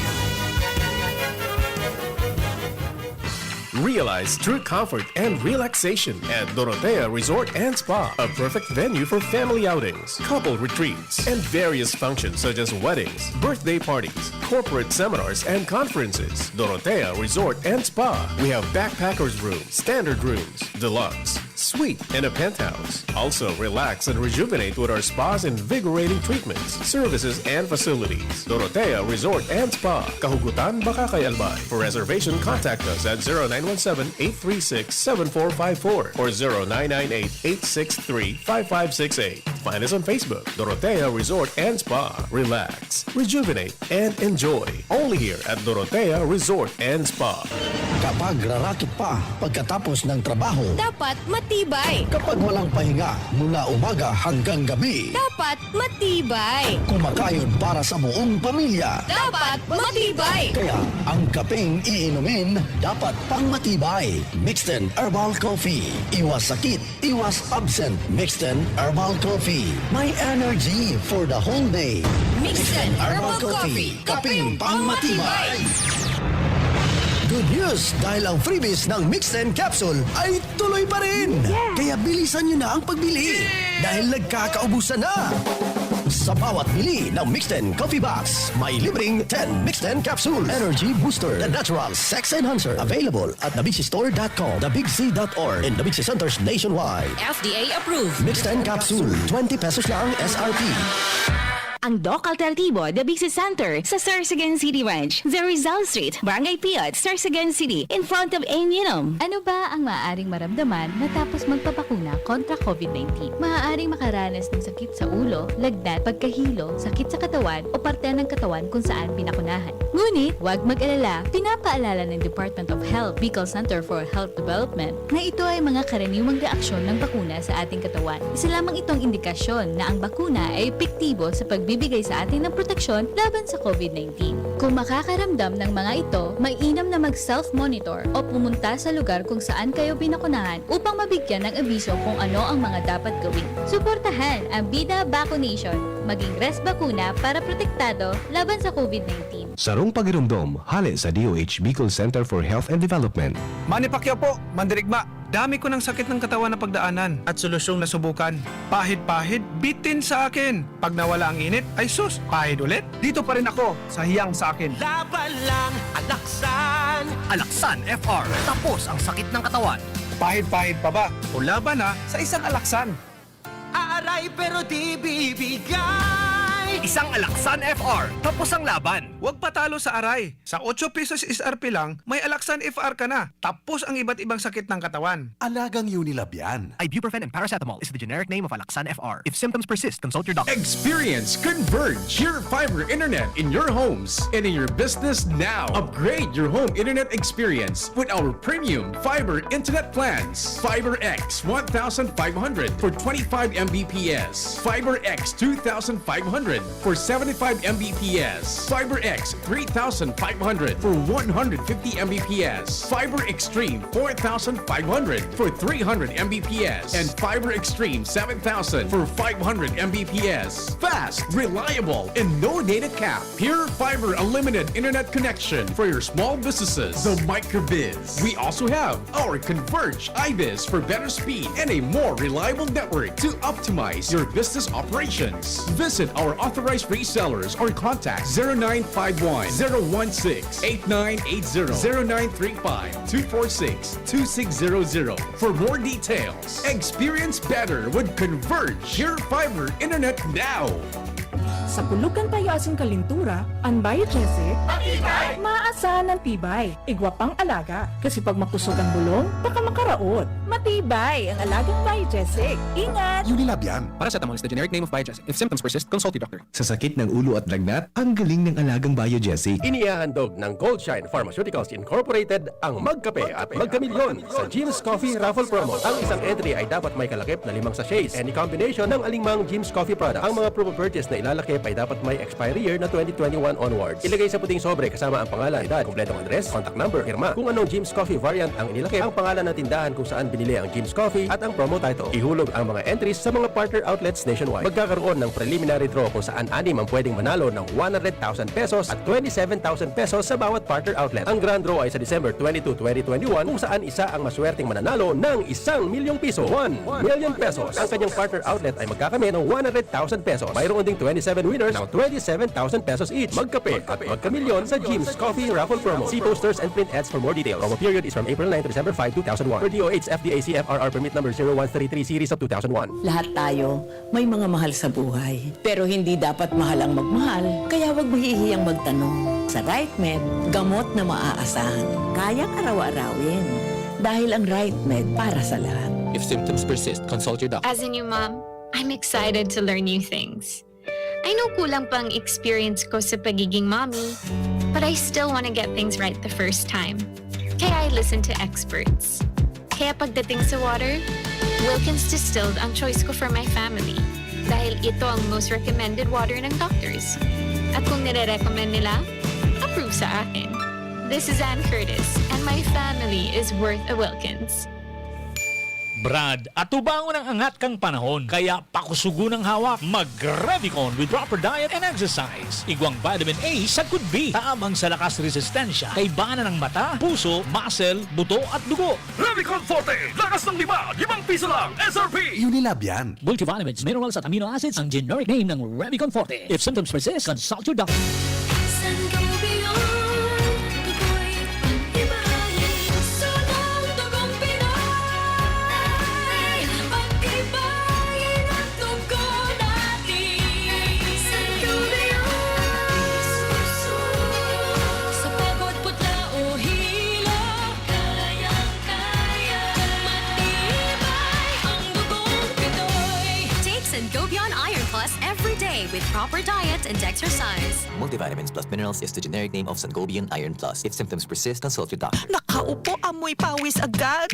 Realize true comfort and relaxation at Dorotea Resort and Spa, a perfect venue for family outings, couple retreats, and various functions such as weddings, birthday parties, corporate seminars, and conferences. Dorotea Resort and Spa. We have backpackers rooms, standard rooms, deluxe, suite, and a penthouse. Also, relax and rejuvenate with our spas and invigorating treatments, services, and facilities. Dorotea Resort and Spa, Kahugutan, Bakakay, Albay. For reservation, contact us at 0917-836-7454 or 0998-863-5568. Find us on Facebook, Dorotea Resort and Spa. Relax, rejuvenate, and enjoy. Only here at Dorotea Resort and Spa. Kapag rarakit pa pagkatapos ng trabaho, Dapat matibay. kapag walang pahinga mula umaga hanggang gabi, Dapat matibay. kumakayod para sa buong pamilya. Dapat matibay. Kaya ang kapeng iinumin dapat pang matibay. Mixten Herbal Coffee. Iwas sakit, iwas absent. Mixten Herbal Coffee. May energy for the whole day. Mixten Herbal Coffee. Kapeng pang matibay. Good news! Dahil ang freebies ng Mixten Capsule ay tuloy pa rin! Kaya bilisan nyo na ang pagbili! Dahil nagkakaubusan na! Sa bawat bili ng Mixten Coffee Box, may libreng 10 Mixten Capsule Energy Booster, the natural sex enhancer. Available at thebigsistore.com, thebigc.org, and the Bigsi Centers nationwide. FDA approved. Mixten Capsule, 20 pesos lang SRP. Ang Doc Alternativo, The Bigsi Center, sa Sorsogon City Ranch, The Rizal Street, Barangay Piot, Sorsogon City, in front of A&M. Ano ba ang maaaring maramdaman matapos magpapakuna kontra COVID-19? Maaaring makaranas ng sakit sa ulo, lagnat, pagkahilo, sakit sa katawan o parte ng katawan kung saan pinakunahan. Ngunit, huwag mag-alala, pinapaalala ng Department of Health, Bicol Center for Health Development, na ito ay mga karaniwang reaksyon ng bakuna sa ating katawan. Isa lamang itong indikasyon na ang bakuna ay epektibo sa pagbibigay sa atin ng proteksyon laban sa COVID-19. Kung makakaramdam ng mga ito, mainam na mag-self-monitor o pumunta sa lugar kung saan kayo binakunahan upang mabigyan ng abiso kung ano ang mga dapat gawin. Suportahan ang Bida Vaccination, maging res bakuna para protektado laban sa COVID-19. Sarong pagirumdom, hali sa DOH Bicol Center for Health and Development. Manny Pacquiao po, mandirigma. Dami ko ng sakit ng katawan na pagdaanan at solusyong nasubukan. Pahid-pahid, bitin sa akin. Pag nawala ang init, ay sus, pahid ulit. Dito pa rin ako, sa hiyang sa akin. Laban lang, Alaksan! Alaksan FR. Tapos ang sakit ng katawan. Pahid-pahid pa ba? O laban na sa isang alaksan. Aaray pero di bibigay. Isang Alaksan FR. Tapos ang laban. Huwag patalo sa aray. Sa 8 pesos SRP lang, may Alaksan FR ka na. Tapos ang iba't ibang sakit ng katawan. Alagang Unilab yan. Ibuprofen and paracetamol is the generic name of Alaksan FR. If symptoms persist, consult your doctor. Experience Converge, your fiber internet in your homes and in your business now. Upgrade your home internet experience with our premium fiber internet plans. Fiber X 1500 for 25 Mbps. Fiber X 2500 for 75 Mbps. FiberX 3,500 for 150 Mbps. Fiber Extreme 4,500 for 300 Mbps. And Fiber Extreme 7,000 for 500 Mbps. Fast, reliable, and no data cap. Pure Fiber Unlimited Internet connection for your small businesses. The Microbiz. We also have our Converge iBiz for better speed and a more reliable network to optimize your business operations. Visit our authorized resellers or contact 0951 016 8980 0935 246 2600 for more details. Experience better with Converge Pure Fiber Internet now. Sa pulukan tayo asing kalintura, ang Biogesic, maasahan ng tibay, igwapang alaga. Kasi pag makusog ang bulong, baka makaraot. Matibay ang alagang Biogesic. Ingat! Unilab yan. Paracetamol is the generic name of Biogesic. If symptoms persist, consult your doctor. Sa sakit ng ulo at lagnat, ang galing ng alagang Biogesic. Inihahandog ng Goldshine Pharmaceuticals Incorporated ang Magkape at Magkamilyon sa Jim's Coffee Raffle Promo. Ang isang entry ay dapat may kalakip na 5 sachets. Any combination ng alingmang Jim's Coffee products. Ang mga proof of purchase na ilalakip ay dapat may expiry year na 2021 onwards. Ilagay sa puting sobre kasama ang pangalan, edad, kompletong address, contact number, firma. Kung anong Jim's Coffee variant ang inilakip, ang pangalan ng tindahan kung saan binili ang Jim's Coffee at ang promo title. Ihulog ang mga entries sa mga partner outlets nationwide. Magkakaroon ng preliminary draw kung saan 6 ang pwedeng manalo ng 100,000 pesos at 27,000 pesos sa bawat partner outlet. Ang grand draw ay sa December 22, 2021 kung saan isa ang maswerteng mananalo ng 1 milyong piso. 1 million pesos. Ang kanyang partner outlet ay magkakamit ng 100,000 pesos. Mayroon ding 27 winners ng 27,000 pesos each. Magkape at magkamilyon sa Jim's Coffee Raffle Promo. See posters and print ads for more details. Promo period is from April 9 to December 5, 2001. For DOH FDA CFRR permit number 0133 series of 2001. Lahat tayo may mga mahal sa buhay. Pero hindi dapat mahal ang magmahal. Kaya wag mahihiyang magtanong. Sa RightMed, gamot na maaasahan. Kayang araw-arawin. Dahil ang RightMed para sa lahat. If symptoms persist, consult your doctor. As a new mom, I'm excited to learn new things. I know kulang pang experience ko sa pagiging mommy, but I still want to get things right the first time. Kaya I listen to experts. Kaya pagdating sa water, Wilkins Distilled ang choice ko for my family. Dahil ito ang most recommended water ng doctors. At kung nire-recommend nila, approve sa akin. This is Ann Curtis, and my family is worth a Wilkins. Brad, atubangon ang angat kang panahon, kaya pakusugo ng hawak. Mag-Revicon with proper diet and exercise. Igwang vitamin A sa could be. Taamang sa lakas resistensya, kay bana ng mata, puso, muscle, buto at dugo. Revicon Forte! Lakas ng 5 piso lang! SRP! Unilab yan. Multivitamins, minerals at amino acids ang generic name ng Revicon Forte. If symptoms persist, consult your doctor. Sangobion Iron Plus every day with proper diet and exercise. Multivitamins plus minerals is the generic name of Sangobion Iron Plus. If symptoms persist, consult your doctor. Nakaupo, amoy pawis agad.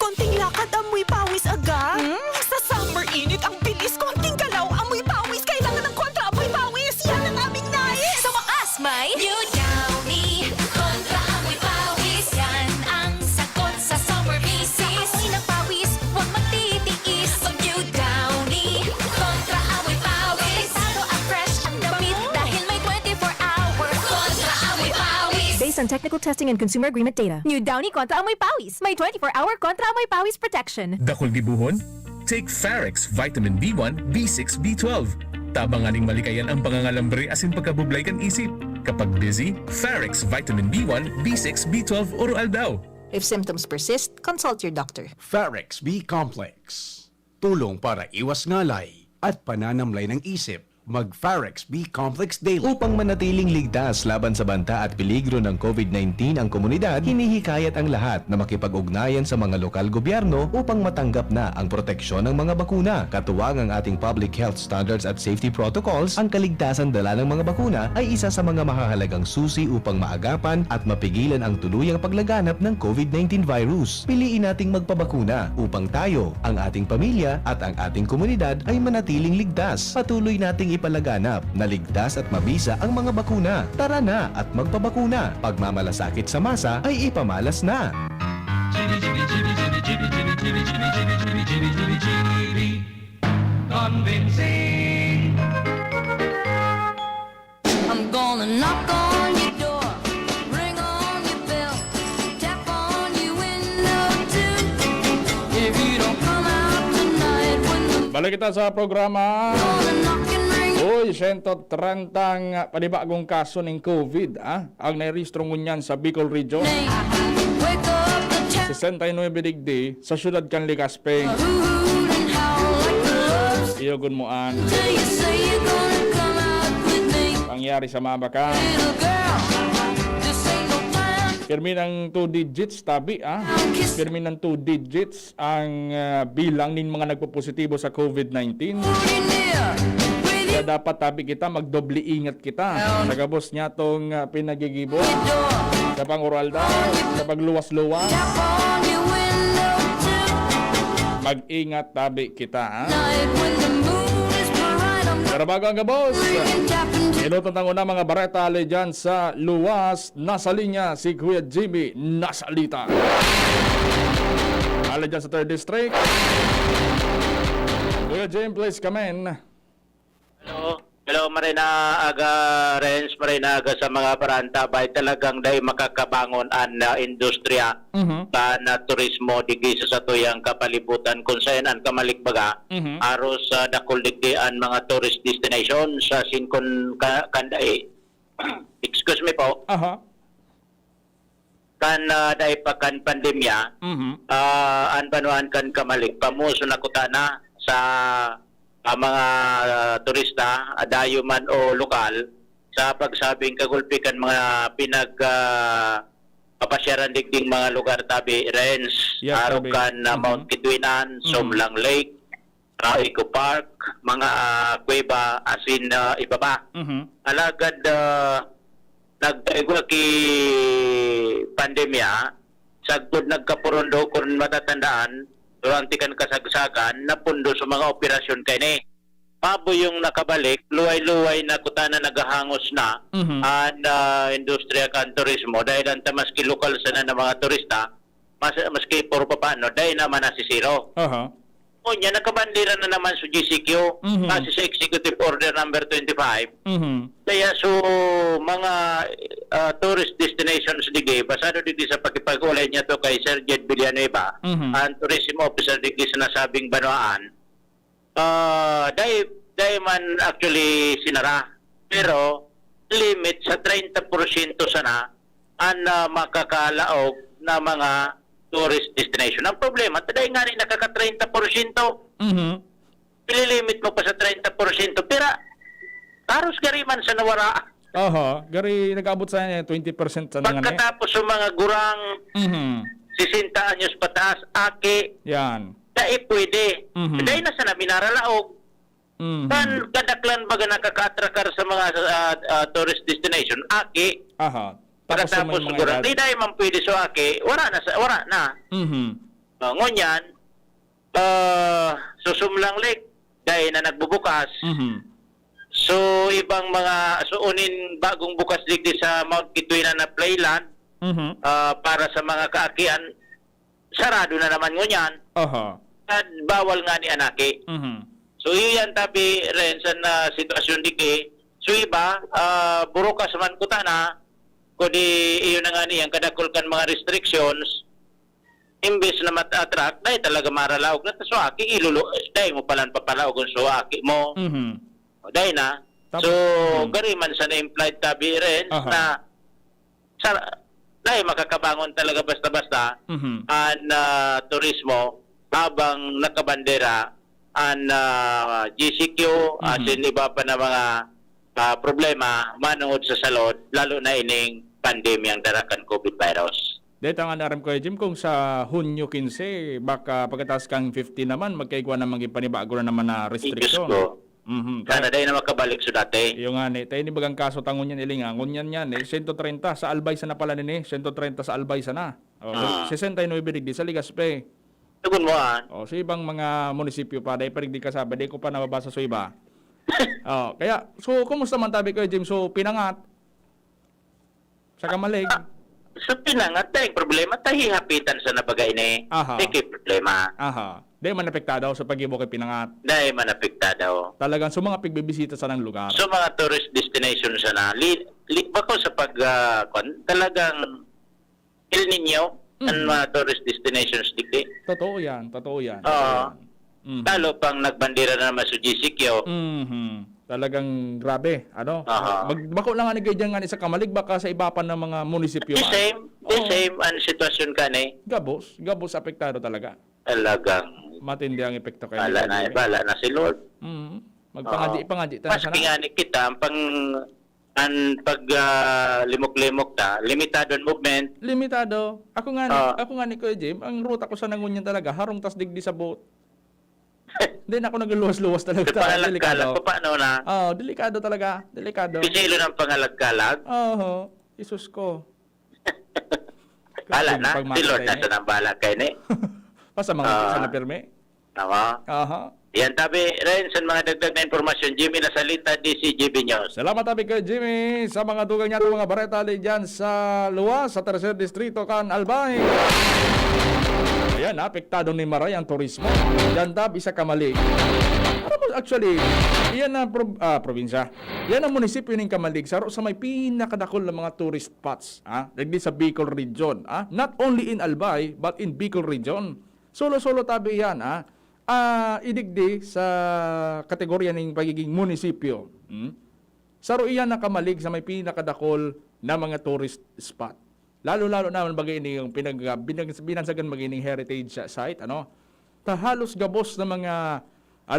Konting lakad, amoy pawis agad. Sa summer init, ang bilis. Konting galaw, amoy pawis. Kailangan ng kontra, amoy pawis. Yan ang aming nais. Sa wakas, may New Downy kontra amoy pawis. Yan ang sagot sa summer misis. Amoy ng pawis, huwag matitiis. Pag New Downy kontra amoy pawis. Talo ang fresh ang damit dahil may 24-hour kontra amoy pawis. Based on technical testing and consumer agreement data, New Downy Kontra Amoy Pawis. May 24-hour Kontra Amoy Pawis protection. Dakol gibuhon? Take Farex Vitamin B1, B6, B12. Tabanganing malikayan ang pangangalambre asin pagkabublay kan isip. Kapag busy, Farex Vitamin B1, B6, B12 oral daw. If symptoms persist, consult your doctor. Farex B-Complex. Tulong para iwas ngalay at pananamlay ng isip. Mag-Farex B-Complex Daily. Upang manatiling ligtas laban sa banta at peligro ng COVID-19 ang komunidad, hinihikayat ang lahat na makipag-ugnayan sa mga lokal gobyerno upang matanggap na ang proteksyon ng mga bakuna. Katuwang ang ating public health standards at safety protocols, ang kaligtasan dala ng mga bakuna ay isa sa mga mahahalagang susi upang maagapan at mapigilan ang tuluyang paglaganap ng COVID-19 virus. Piliin nating magpabakuna upang tayo, ang ating pamilya at ang ating komunidad ay manatiling ligtas. Patuloy nating nating ipalaganap na ligtas at mabisa ang mga bakuna. Tara na at magpabakuna. Pagmamalasakit sa masa ay ipamalas na. I'm gonna knock on your door, ring on your bell, tap on your window too. If you don't come out tonight when the Balik kita sa programa. Uy, 130 panibagong kaso ng COVID ang nairehistro ngunyan sa Bicol Region. 69 digdi sa syudad kan Legazpi. Iyogon mo an. Pangyari sa Mabaka. Pirmi ng 2 digits tabi Pirmi ng 2 digits ang bilang nin mga nagpo-positibo sa COVID-19. Kaya dapat tabi kita magdoble ingat kita. Nagabos niya tong pinagigibo. Sa pang-oral daw, sa pagluwas-luwas. Mag-ingat tabi kita. Pero bago ang gabos, inutang na mga bareta dyan sa luwas. Nasa linya si Kuya Jimmy Nasalita. Ale dyan sa 3rd District. Kuya Jimmy, please come in. Hello, Marina Aga Renz, Marina Aga sa mga baranta bay talagang dahil makakabangon ang industriya na turismo digi sa tuyang kapalibutan kung saan ang kamalikbaga aros dakol digdi ang mga tourist destination sa sinkon kanday. Excuse me po. Kan dahil pa kan pandemya, ang panuan kan kamalik pamuso na kutana sa mga turista, dayo man o lokal, sa pagsabing kagulpikan mga papasyaran digding mga lugar tabi, Renz, Arukan, Mount Kituinan, Somlang Lake, Eco Park, mga kuweba, asin iba pa. Alagad nagdaigwa ki pandemya, sagod nagkapurondo kung matatandaan, durante kan kasagsagan, napundo sa mga operasyon kay ni. Pabo yung nakabalik, luway-luway na kutana nagahangos na ang industriya kan turismo dahil ang maski lokal sana ng mga turista, maski puro paano, dahil naman nasisiro. O niya, nakabandira na naman sa GCQ, kasi sa Executive Order number 25. Kaya so, mga tourist destinations digay, basado digay sa pagkipag-ulay niya to kay Sir Jed Villanueva, ang tourism officer digay sa nasabing banwaan, dahil man actually sinara. Pero, limit sa 30% sana ang makakalaog na mga tourist destination. Ang problema, taday nga rin nakaka-30%. Pililimit mo pa sa 30%. Pero, haros gariman sa nawara. Gari nag-abot sa 20% sa nangan. Pagkatapos sa mga gurang 60 anyos pataas, aki. Yan. Dahil pwede. Dahil na sana binaralaog. Kan kadaklan baga nakaka-atrakar sa mga tourist destination, aki. Pagkatapos siguro, di dahil man pwede sa aki, wala na. Ngunyan, susumlang lake, dahil na nagbubukas. So, ibang mga, unin bagong bukas digdi sa Mount Kituinan na playland, para sa mga kaakian, sarado na naman ngunyan. At bawal nga ni anaki. So, yun tabi rin sa sitwasyon digdi. So, iba, burukas man kutana, kundi iyon na nga niyang kadakol kan mga restrictions, imbes na mat-attract, dahil talaga maralaog na so aki, dahil mo palang papalaog ang so aki mo. Dahil na. So, gari man sa na-implied tabi rin na dahil makakabangon talaga basta-basta ang turismo habang nakabandera ang GCQ, asin iba pa na mga problema manungod sa salod, lalo na ining pandemyang darakan COVID virus. Dito nga naram ko, Jim, kung sa Hunyo 15, baka pagkatapos kang 50 naman, magkaigwa na panibago na naman na restriction. Sana dahil na makabalik sa dati. Yung nga ni, tayo ni bagang kaso tangon yan ilinga, ngunyan yan 130 sa Albaysa na pala nini, 130 sa Albaysa na. 69 digdi sa Legazpi. Tugon mo sa ibang mga munisipyo pa, dahil parang di kasaba, dahil ko pa nababasa sa iba. Kaya, so, kumusta man tabi ko, Jim? So, pinangat. Sa kamalig. Sa pinangat tayong problema, tahihapitan sa nabagay ni. Aha. Hindi problema. Aha. Di man apektado sa pag-ibo kay pinangat. Dahil manapikta daw. Talagang sa mga pigbibisita sa ng lugar. So mga tourist destination sa na, bako sa pag, talagang El Nino, ang mga tourist destinations dito. Totoo yan. Talo pang nagbandera na naman sa GCQ. Talagang grabe. Aha. Bako lang nga nagayang nga sa kamalig, baka sa iba pa ng mga munisipyo. The same ang sitwasyon ka ni. Gabos apektado talaga. Talagang matindi ang epekto kayo. Bala na si Lord. Magpangadji tayo Mas tingani kita ang pag limok-limok ta, limitado ang movement. Limitado. Ako nga ni Kuya Jim, ang ruta ko sa Nangunyan talaga, harong tas digdi sa boat. Hindi na ako nagluwas-luwas talaga. Pangalagkalag, paano na? Delikado talaga. Delikado. Pisilo ng pangalagkalag? Isus ko. Bala na, si Lord nasa ng bala kayo ni. Sa mga na pirme. Tama. Yan tabi rin sa mga dagdag na informasyon. Jimmy Nasalita, DCGB News. Salamat tabi kay Jimmy sa mga dugang niya mga bareta dyan sa Luwas, sa 3rd Distrito, Can Albay. Ayan, apektado ni Maray ang turismo. Yan tabi sa Kamalig. Actually, yan ang probinsya. Yan ang munisipyo ng Kamalig sa may pinakadakol ng mga tourist spots. Nagdi sa Bicol region. Not only in Albay, but in Bicol region. Solo-solo tabi yan. Idigdi sa kategorya ng pagiging munisipyo. Saro iyan na Kamalig sa may pinakadakol na mga tourist spot. Lalo-lalo naman bagay ini yung binansagan magining heritage site. Halos gabos na mga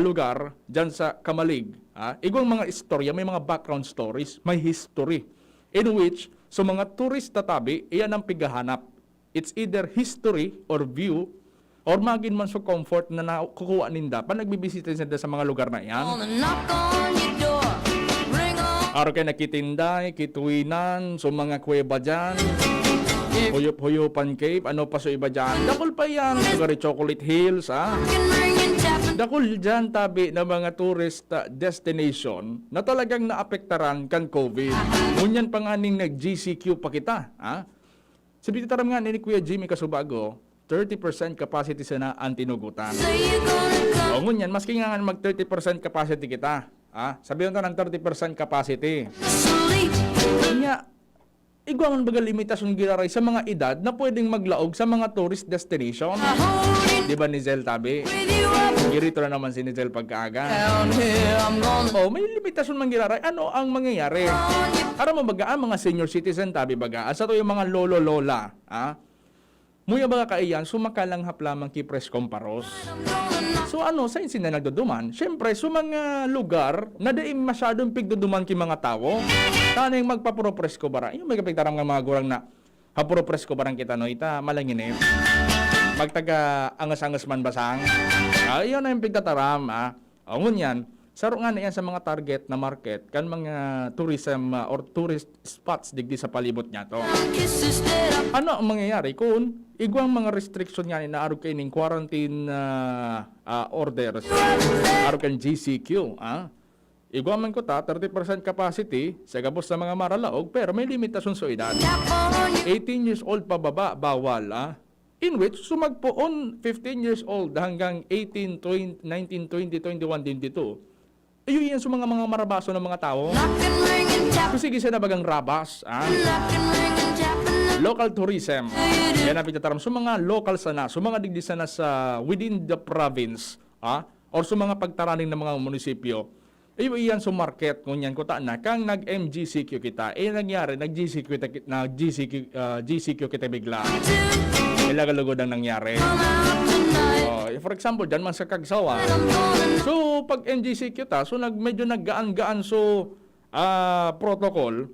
lugar dyan sa Kamalig. Igong mga istorya, may mga background stories, may history. In which, so mga tourist tatabi, iyan ang pigahanap. It's either history or view or magin man so comfort na nakukuha ninda pa nagbibisita sila sa mga lugar na iyan. Araw kayo nakitinday, kituinan, so mga kuweba dyan, huyop-huyupan cave, ano pa so iba dyan. Dakol pa yan, sugari Chocolate Hills, Dakol dyan tabi ng mga tourist destination na talagang naapektaran kan COVID. Ngunyan pa nga ning nag-GCQ pa kita, Sabi taram nga ni Kuya Jimmy Kasubago, 30% capacity sana ang tinugutan. O ngunyan, maski nga mag 30% capacity kita. Sabihin na ng 30% capacity. Kanya, igwangan baga limitasyon giraray sa mga edad na pwedeng maglaog sa mga tourist destination. Di ba ni Zel tabi? Girito na naman si Nizel pagkaaga. May limitasyon man giraray. Ano ang mangyayari? Para mabaga mga senior citizen tabi baga. Asa to yung mga lolo-lola. Muya baga kaiyan, sumakalang haplamang kipres komparos. So sa insin na nagduduman, syempre, mga lugar na daing masyadong pigduduman ki mga tao, tanang magpapuropresko bara. Yung may kapigtaram ng mga gurang na hapuropresko barang kita no, ita malanginip. Magtaga angas-angas man basang. Iyon na yung pigtataram. Ngunyan, saro nga na yan sa mga target na market kan mga tourism or tourist spots digdi sa palibot niya to. Ano ang mangyayari kung igwang mga restriction nga na araw kayo ng quarantine orders, araw kang GCQ, igwang man ko 30% capacity sa gabos sa mga maralaog pero may limitasyon sa edad. 18 years old pababa, bawal, in which sumagpoon 15 years old hanggang 18, 20, 19, 20, 21, 22. Ayun yan sa mga marabaso ng mga tao. Sige siya na bagang rabas. Local tourism. Yan ang pinataram. So mga local sana, so mga digdi sana sa within the province, or sa mga pagtaraning ng mga munisipyo. Ayun yan sa market, kung yan ko na, kang nag-MGCQ kita, nangyari, nag-GCQ kita bigla. Ilagalugod ang nangyari. For example, dyan man sa Kagsawa. So, pag MGCQ ta, so medyo naggaan-gaan protocol,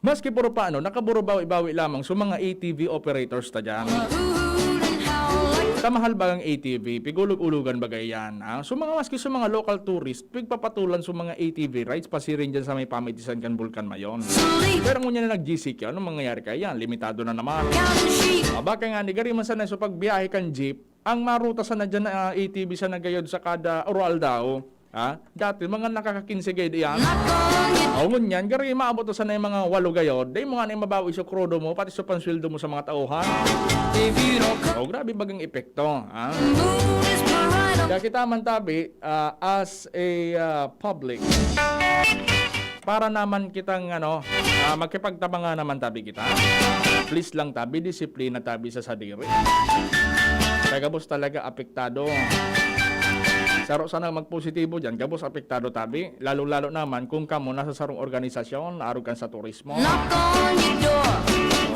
maski puro paano, nakaburubawi-bawi lamang so mga ATV operators ta dyan. Kamahal ba ang ATV? Pigulog-ulugan bagay yan. So maski sa mga local tourist, pigpapatulan sa mga ATV rides, pasirin dyan sa may pamitisan kan Bulkan Mayon. Pero ngunyan na nag-GCQ, anong mangyayari kaya? Limitado na naman. Baka nga, ni gariman sana so pagbiyahe kan jeep, ang maruta sana dyan na ATV sa nagayod sa kada oral daw, Dati mga nakaka-15 gay diyan. Ngunyan, gari maabot to sana yung mga 8 gayod. Day mo nga na mabawi sa krudo mo, pati sa pansweldo mo sa mga tauhan. Grabe bagang epekto. Kaya kita man tabi, as a public, para naman kitang magkipagtabanga naman tabi kita. Please lang tabi, disiplina tabi sa sadiri. Kaya gabos talaga apektado. Saro sana magpositibo dyan, gabos apektado tabi. Lalo-lalo naman kung kamo nasa sarong organisasyon, naarog kan sa turismo.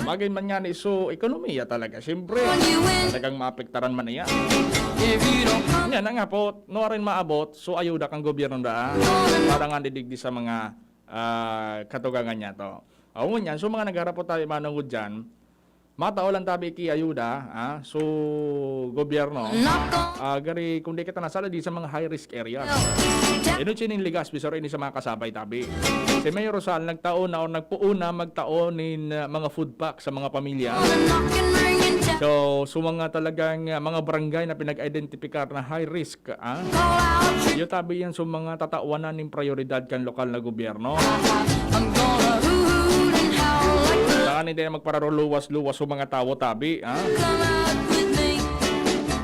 Magin man yan iso ekonomiya talaga. Siyempre, talagang maapektaran man niya. Yan na nga po, no rin maabot, so ayuda kang gobyerno da. Para nga didigdi sa mga katugangan niya to. Yan, so mga nagharap po tayo manungod dyan, matao lang tabi ki ayuda, so gobyerno, gari kung di kita nasala di sa mga high risk areas. Ino chinin ligas bisor ini sa mga kasabay tabi. Si Mayor Rosal nagpuuna magtaonin mga food pack sa mga pamilya. So mga talagang mga barangay na pinag-identifikar na high risk, yung tabi yan so mga tatawanan ng prioridad kan lokal na gobyerno. Saan hindi na magpararuluwas-luwas sa mga tao tabi,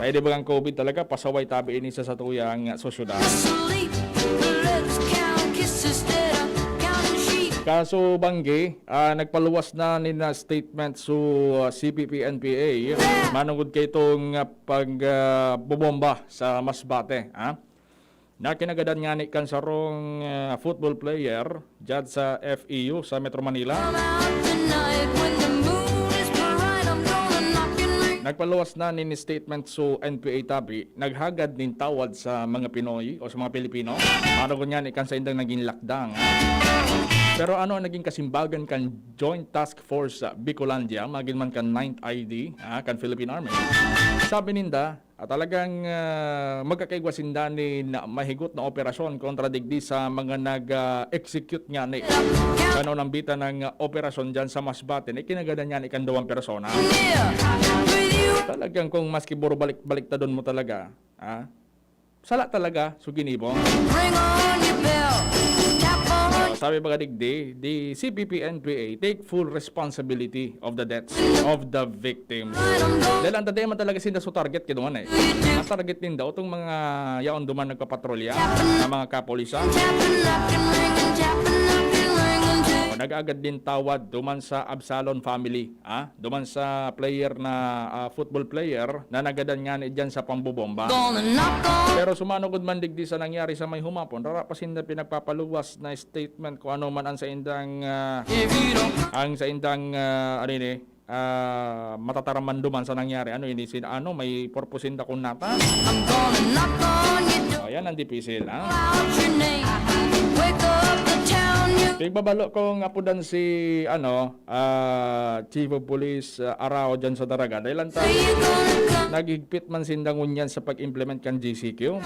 Dahil di ba ang COVID talaga, pasaway tabi ini sa tuyang sosyudad. Kaso Bangge, nagpaluwas na nina statement sa CPP-NPA, manungod kay itong pagbubomba sa Masbate, na kinagadan nga ni kansarong football player dyan sa FEU sa Metro Manila. Nagpaluwas na ni statement so NPA tabi, naghagad nin tawad sa mga Pinoy o sa mga Pilipino. Ano ko niyan, ikan sa indang naging lakdang. Pero ano ang naging kasimbagan kan Joint Task Force Bicolandia, magin man kan 9th ID, kan Philippine Army. Sabi ninda, talagang magkakaigwasinda ni na mahigot na operasyon kontra digdi sa mga nag-execute nga ni. Kano nang bita ng operasyon dyan sa Masbate, kinagadan niya ni kan 2 persona. Talagang kung maski buro balik-balik ta doon mo talaga, sala talaga, suginibong. Sabi ba digdi, the CPP-NPA take full responsibility of the deaths of the victims. Dahil ang taday man talaga sinda so target kinuman Ang target din daw itong mga yaon duman nagpapatrolya, na mga kapolisan. Nag-agad din tawad duman sa Absalon family, duman sa player na football player na nagadan nga ni dyan sa pambubomba. Pero sumanugod man digdi sa nangyari sa may humapon, rara pa sinda pinagpapaluwas na statement kung ano man ang sa indang matataraman duman sa nangyari. May purpose inda kung nata. Ayan ang dipisil, Pigbabalo kong apudan si Chief of Police Arao dyan sa Daraga. Dahil lang nagigpit man sindangon yan sa pag-implement kan GCQ.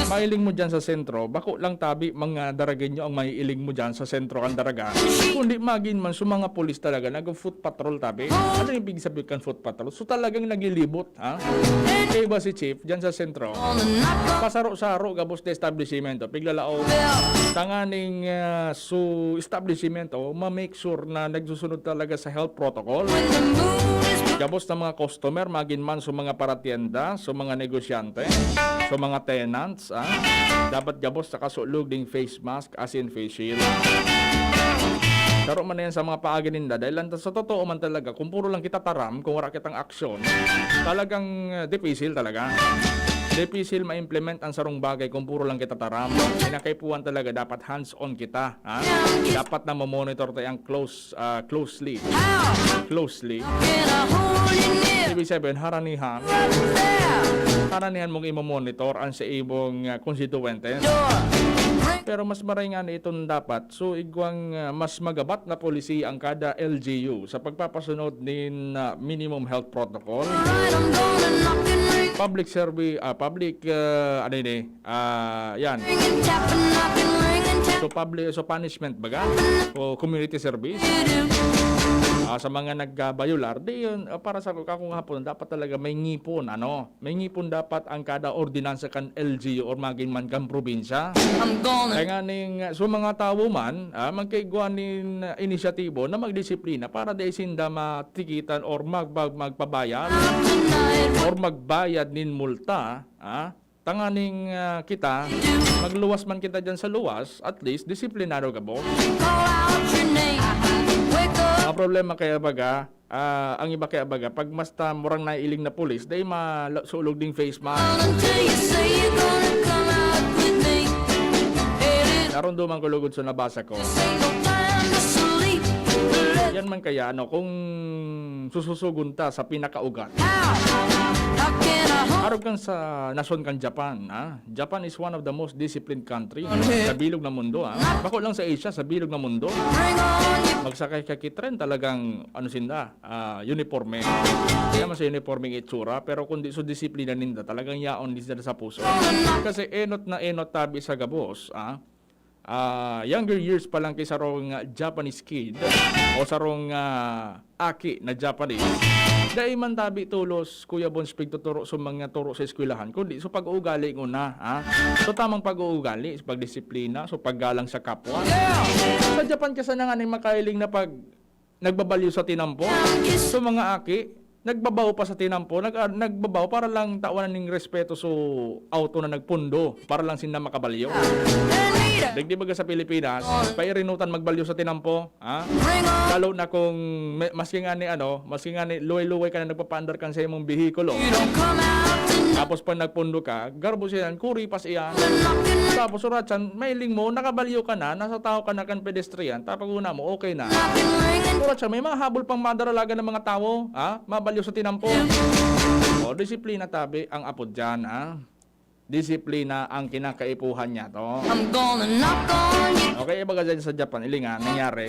Mailing mo dyan sa sentro, bako lang tabi mga Daragenyo ang maiiling mo dyan sa sentro kan Daraga. Kundi magin man, mga polis talaga nag-foot patrol tabi. Ano yung big sabi kan foot patrol? So talagang nagilibot, Kaya ba si Chief dyan sa sentro? Pasaro-saro gabos na establishment. Piglalao, tanganing so establishment ma-make sure na nagsusunod talaga sa health protocol. Gabos na mga customer, magin man sa mga paratienda, sa mga negosyante, sa mga tenants, dapat gabos sa kasulog ding face mask as in face shield. Karo man na yan sa mga paaganinda dahil sa totoo man talaga, kung puro lang kita taram, kung wala kitang aksyon, talagang difficile talaga. Difficile ma-implement ang sarong bagay kung puro lang kita taram. Kinakaipuan talaga, dapat hands-on kita. Dapat na mamonitor tayo ang closely. Ibig sabihin, haranihan mong imamonitor ang sa ibong constituentes. Pero mas maray nga na itong dapat. So, igwang mas magabat na policy ang kada LGU sa pagpapasunod ng minimum health protocol. Public survey, yan. So punishment baga o community service. Sa mga nagbayular, di yun, para sa kakong hapon, dapat talaga may ngipon, may ngipon dapat ang kada ordinansa kan LGU or maging man kan probinsya. Kaya nga ning, so mga tao man, magkaiguan nin inisyatibo na magdisiplina para di sinda matikitan or magpabayad or magbayad nin multa, tanganing kita, magluwas man kita dyan sa luwas, at least disiplinado ka po. Ang problema kaya baga, ang iba kaya baga, pag masta murang naiiling na pulis, dahil masulog ding face mask. Naroon dumang kulugod sa nabasa ko. Yan man kaya, kung sususugunta sa pinakaugat. Arog kang sa nasyon kang Japan. Japan is one of the most disciplined country sa bilog na mundo. Bako lang sa Asia, sa bilog na mundo. Magsakay ka kitren talagang uniforme. Hindi naman sa uniforme itsura, pero kundi so disiplina ninda, talagang yaon ninda sa puso. Kasi enot na enot tabi sa gabos, younger years pa lang kay sarong Japanese kid o sarong aki na Japanese. Dahil man tabi tulos, Kuya Bons, pigtuturo sa mga turo sa eskwelahan, kundi so pag-uugali una, so tamang pag-uugali, so pagdisiplina, so paggalang sa kapwa. Sa Japan kasi na nga makailing na pag nagbabalyo sa tinampo, so mga aki, nagbabaw pa sa tinampo, nagbabaw para lang tawanan ng respeto so auto na nagpundo, para lang sila makabalyo. Dagdi baga sa Pilipinas, pairinutan magbalyo sa tinampo, lalo na kung maski nga ni luway-luway ka na nagpapaandar kan sa imong bihikulo. Tapos pag nagpundo ka, garbo siya, kuri pas iyan. Tapos suratsan, mailing mo, nakabalyo ka na, nasa tao ka na kan pedestrian, tapos una mo, okay na. Suratsan, may mga habol pang madaralaga ng mga tao, mabalyo sa tinampo. O, disiplina tabi ang apod dyan, disiplina ang kinakaipuhan niya to. Okay, ibaga dyan sa Japan, ilingan, nangyari.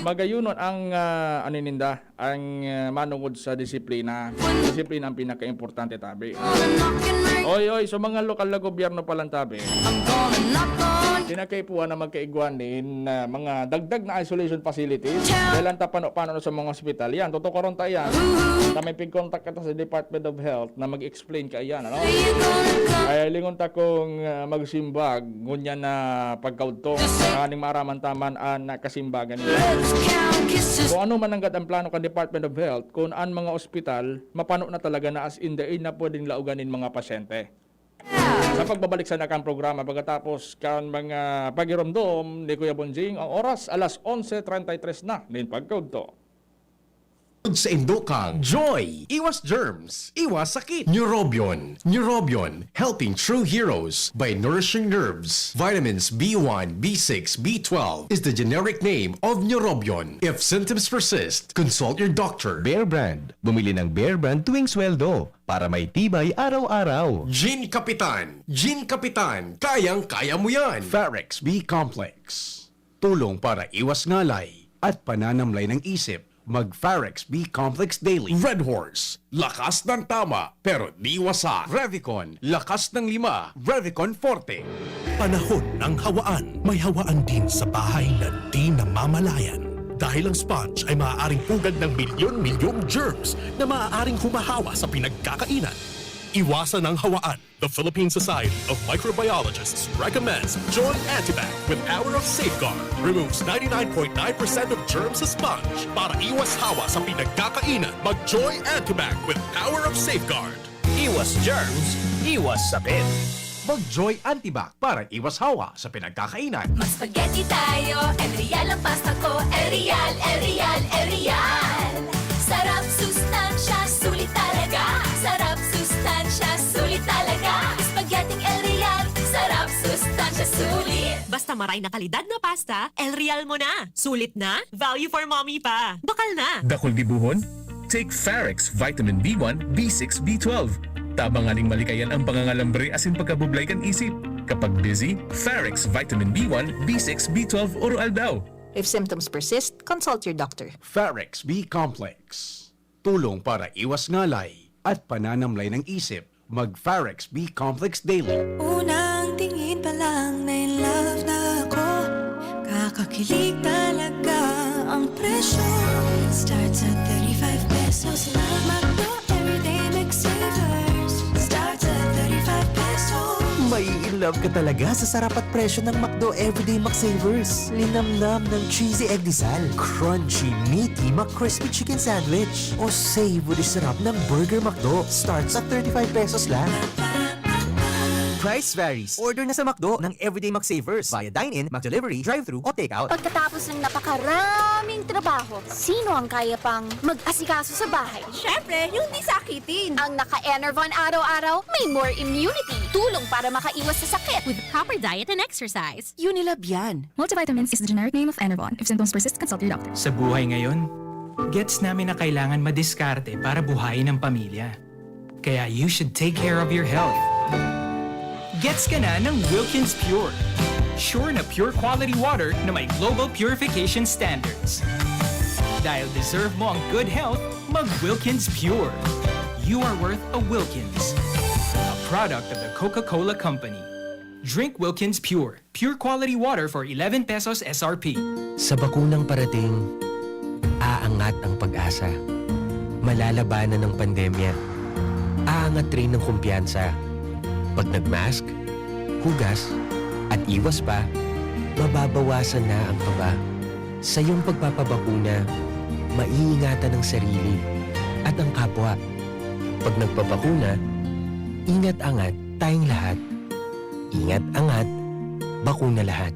Magayunon ang ang manungod sa disiplina. Disiplina ang pinaka-importante tabi. Oy, so mga lokal na gobyerno pa lang tabi. Kinakaipuhan na magkaiguan din mga dagdag na isolation facilities. Dahil paano sa mga ospital. Yan, totoo karon tayo yan. May pig-contact ka sa Department of Health na mag-explain ka yan. Kaya lingon ta kung magsimbag, ngunya na pagkaudto. Kaning maaraman taman na kasimbagan nila. Kung ano man ang plano ka Department of Health, kung ang mga ospital, mapano na talaga na as in the aid na pwedeng lauganin mga pasyente. Sa pagbabalik sa nakang programa, pagkatapos kan mga pagiromdom ni Kuya Bonjing, ang oras alas 11:33 na, din pagkaudto. Sa Indokang, Joy! Iwas germs, iwas sakit. Neurobion, helping true heroes by nourishing nerves. Vitamins B1, B6, B12 is the generic name of Neurobion. If symptoms persist, consult your doctor. Bear Brand. Bumili ng Bear Brand tuwing sweldo para may tibay araw-araw. Gin Kapitan, kayang-kaya mo yan. Farex B Complex. Tulong para iwas ngalay at pananamlay ng isip. Mag-Farex B Complex Daily. Red Horse, lakas ng tama pero di wasak. Revicon, lakas ng 5. Revicon Forte. Panahon ng hawaan. May hawaan din sa bahay na di namamalayan. Dahil ang sponge ay maaaring pugad ng milyon-milyong germs na maaaring humahawa sa pinagkakainan. Iwasan ang hawaan. The Philippine Society of Microbiologists recommends Joy Antibac with Power of Safeguard. Removes 99.9% of germs sa sponge. Para iwas hawa sa pinagkakainan, mag-Joy Antibac with Power of Safeguard. Iwas germs, iwas sakit. Mag-Joy Antibac para iwas hawa sa pinagkakainan. Mag spaghetti tayo, Erial ang pasta ko, Erial, Erial, Erial. Sarap, sustansya, sulit talaga. Sarap, sustansya, sulit talaga. Spaghetti Erial, sarap, sustansya, sulit. Basta maray na kalidad na pasta, El Real mo na. Sulit na, value for mommy pa. Bakal na. Dakol gibuhon? Take Farex Vitamin B1, B6, B12. Tabanganing malikayan ang pangangalambre asin pagkabublay kan isip. Kapag busy, Farex Vitamin B1, B6, B12 oral daw. If symptoms persist, consult your doctor. Farex B Complex. Tulong para iwas ngalay at pananamlay ng isip. Mag-Farex B Complex Daily. Unang tingin pa lang na in love na ako. Kakakilig talaga ang presyo. special starts at 35 pesos lang. McDo Everyday McSavers starts at 35 pesos. May in love ka talaga sa sarap at presyo ng McDo Everyday McSavers. Linamnam ng cheesy egg disal, crunchy, meaty McCrispy chicken sandwich, o savory sarap ng Burger McDo. Starts at 35 pesos lang. Price varies. Order na sa McDo ng Everyday McSavers via dine-in, McDelivery, drive-thru o take-out. Pagkatapos ng napakaraming trabaho, sino ang kaya pang mag-asikaso sa bahay? Syempre, yung di sakitin. Ang naka-Enervon araw-araw, may more immunity. Tulong para makaiwas sa sakit. With proper diet and exercise. Unilab yan. Multivitamins is the generic name of Enervon. If symptoms persist, consult your doctor. Sa buhay ngayon, gets namin na kailangan madiskarte para buhayin ang pamilya. Kaya you should take care of your health. Gets ka na ng Wilkins Pure. Sure na pure quality water na may global purification standards. Dahil deserve mo ang good health, mag-Wilkins Pure. You are worth a Wilkins. A product of the Coca-Cola Company. Drink Wilkins Pure. Pure quality water for 11 pesos SRP. Sa bakunang parating, aangat ang pag-asa. Malalabanan ng pandemya. Aangat rin ng kumpiyansa. Pag nagmask, hugas, at iwas pa, mababawasan na ang kaba. Sa iyong pagpapabakuna, maiingatan ang sarili at ang kapwa. Pag nagpabakuna, ingat-angat tayong lahat. Ingat-angat, bakuna lahat.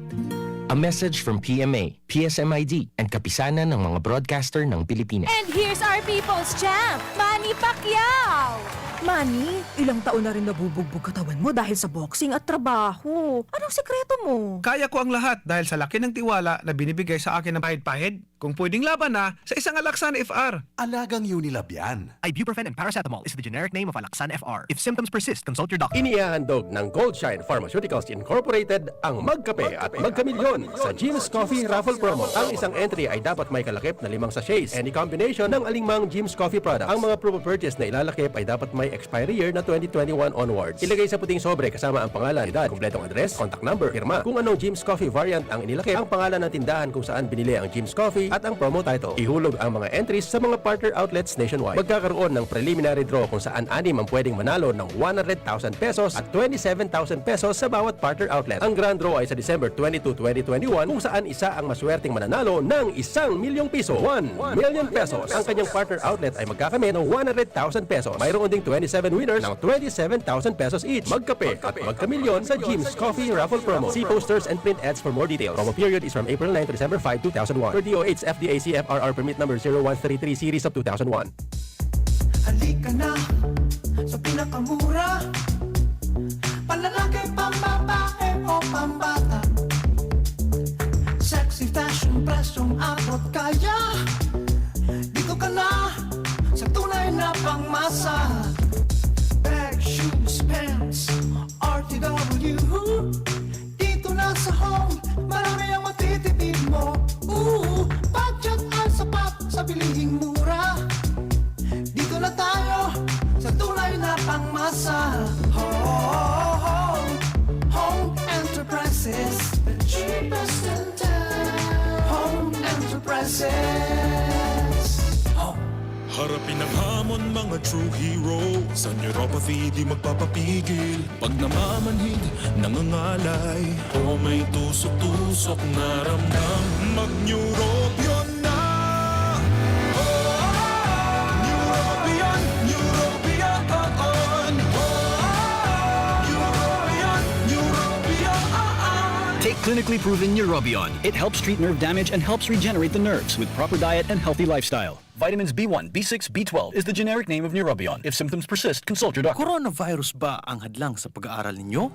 A message from PMA, PSMID, and kapisanan ng mga broadcaster ng Pilipinas. And here's our people's champ, Manny Pacquiao! Manny, ilang taon na rin nabubugbog katawan mo dahil sa boxing at trabaho. Anong sekreto mo? Kaya ko ang lahat dahil sa laki ng tiwala na binibigay sa akin ng pahid-pahid. Kung pwedeng laban na sa isang Alaxan FR. Alagang Unilab yan. Ibuprofen and paracetamol is the generic name of Alaxan FR. If symptoms persist, consult your doctor. Inihahandog ng Goldshine Pharmaceuticals Incorporated ang Magkape at Magkamilyon sa Jim's Coffee Raffle Promo. Ang isang entry ay dapat may kalakip na 5 sachets. Any combination ng alingmang Jim's Coffee product. Ang mga promo purchase na ilalakip ay dapat may expiry year na 2021 onwards. Ilagay sa puting sobre kasama ang pangalan, edad, kumpletong address, contact number, firma. Kung anong Jim's Coffee variant ang inilakip, ang pangalan ng tindahan kung saan binili ang Jim's Coffee at ang promo title. Ihulog ang mga entries sa mga partner outlets nationwide. Magkakaroon ng preliminary draw kung saan 6 ang pwedeng manalo ng 100,000 pesos at 27,000 pesos sa bawat partner outlet. Ang grand draw ay sa December 22, 2021 kung saan isa ang maswerteng mananalo ng 1 milyong piso. 1 million pesos. Ang kanyang partner outlet ay magkakamit ng 100,000 pesos. Mayroon ding 27 winners ng 27,000 pesos each. Magkape at magkamilyon sa Jim's Coffee Raffle Promo. See posters and print ads for more details. Promo period is from April 9 to December 5, 2001. Per DOH FDA CFRR permit number 0133 series of 2001. Halika na sa pinakamura, panlalaki, pambabae o pambata. Sexy fashion, presyong abot kaya. Dito ka na sa tunay na pangmasa. Bag, shoes, pants, RTW. Dito na sa home, marami ang matitipid mo. Budget ay sapat sa bilihing mura. Dito na tayo sa tunay na pangmasa. Home Enterprises, the cheapest in town. Home Enterprises. Harapin ang hamon, mga true hero. Sa neuropathy, di magpapapigil. Pag namamanhid, nangangalay, o may tusok-tusok na ramdam, mag-Neurobion na! Neurobion, Neurobion on! Neurobion. Take clinically proven Neurobion. It helps treat nerve damage and helps regenerate the nerves with proper diet and healthy lifestyle. Vitamins B1, B6, B12 is the generic name of Neurobion. If symptoms persist, consult your doctor. Coronavirus ba ang hadlang sa pag-aaral ninyo?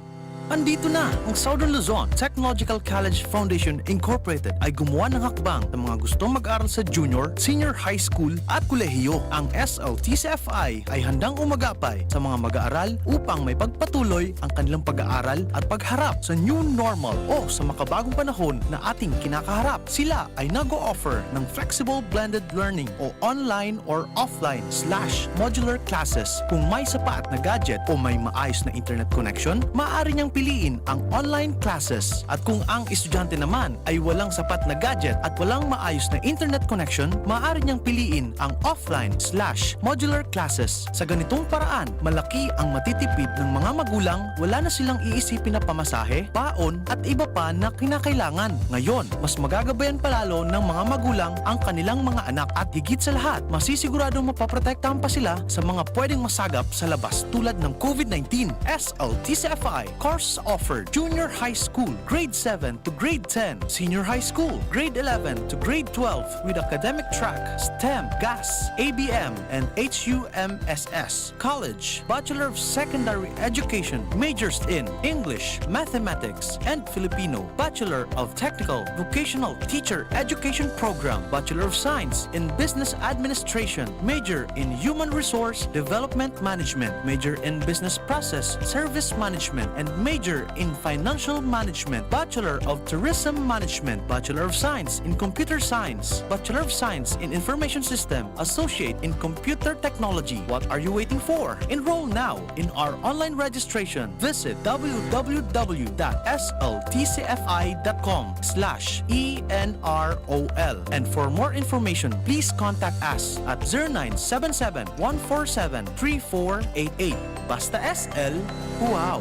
Andito na ang Southern Luzon Technological College Foundation Incorporated ay gumawa ng hakbang ng mga gustong mag-aral sa junior, senior high school at kolehiyo. Ang SLTCFI ay handang umagapay sa mga mag-aaral upang may pagpatuloy ang kanilang pag-aaral at pagharap sa new normal o sa makabagong panahon na ating kinakaharap. Sila ay nag-o-offer ng flexible blended learning o online or offline/modular classes. Kung may sapat na gadget o may maayos na internet connection, maaari niyang piliin ang online classes. At kung ang estudyante naman ay walang sapat na gadget at walang maayos na internet connection, maaari niyang piliin ang offline/modular classes. Sa ganitong paraan, malaki ang matitipid ng mga magulang, wala na silang iisipin na pamasahe, baon at iba pa na kinakailangan. Ngayon, mas magagabayan palalo ng mga magulang ang kanilang mga anak at higit sa lahat, masisiguradong mapaprotektahan pa sila sa mga pwedeng masagap sa labas tulad ng COVID-19. SLTCFI course offered Junior High School, Grade 7 to Grade 10, Senior High School, Grade 11 to Grade 12 with academic track, STEM, GAS, ABM, and HUMSS. College, Bachelor of Secondary Education, majors in English, Mathematics, and Filipino. Bachelor of Technical Vocational Teacher Education Program, Bachelor of Science in Business Administration, major in Human Resource Development Management, major in Business Process Service Management, and major in Financial Management, Bachelor of Tourism Management, Bachelor of Science in Computer Science, Bachelor of Science in Information System, Associate in Computer Technology. What are you waiting for? Enroll now in our online registration. Visit www.sltcfi.com/ENROL. And for more information, please contact us at 0977-147-3488. Basta SL, wow!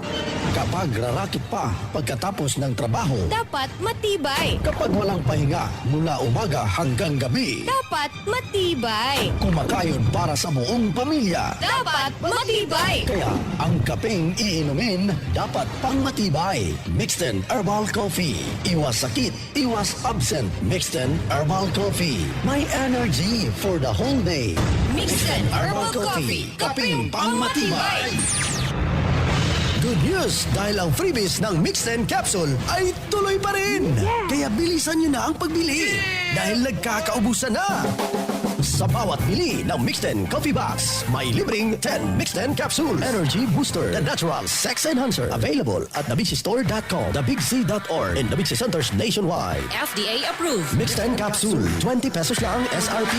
Kapag rarakit pa pagkatapos ng trabaho, Dapat matibay. kapag walang pahinga mula umaga hanggang gabi, Dapat matibay. kumakain para sa buong pamilya. Dapat matibay. Kaya ang kapeng iinumin dapat pang matibay. Mixten Herbal Coffee. Iwas sakit, iwas absent. Mixten Herbal Coffee. May energy for the whole day. Mixten Herbal Coffee. Kapeng pang matibay. Good news! Dahil ang freebies ng Mixten Capsule ay tuloy pa rin! Kaya bilisan nyo na ang pagbili! Dahil nagkakaubusan na! Sa bawat bili ng Mixten Coffee Box, may libreng 10 Mixten Capsule Energy Booster, the natural sex enhancer. Available at thebigsistore.com, thebigc.org, and the Bigsi Centers nationwide. FDA approved. Mixten Capsule, 20 pesos lang SRP.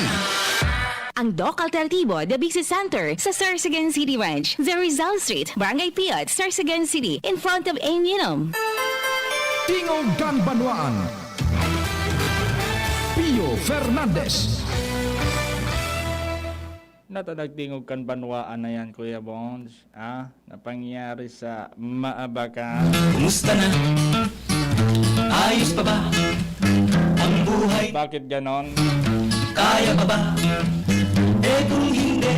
Ang Doc Alternativo, The Bigsi Center, sa Sorsogon City Ranch, The Rizal Street, Barangay Piat, Sorsogon City, in front of A&M. Tingog Banwaan. Pio Fernandez. Natanagtingog kan banwaan na yan, Kuya Bones. Napangyari sa Maabacan. Kumusta na? Ayos pa ba ang buhay? Bakit ganon? Kaya pa ba? Eh kung hindi,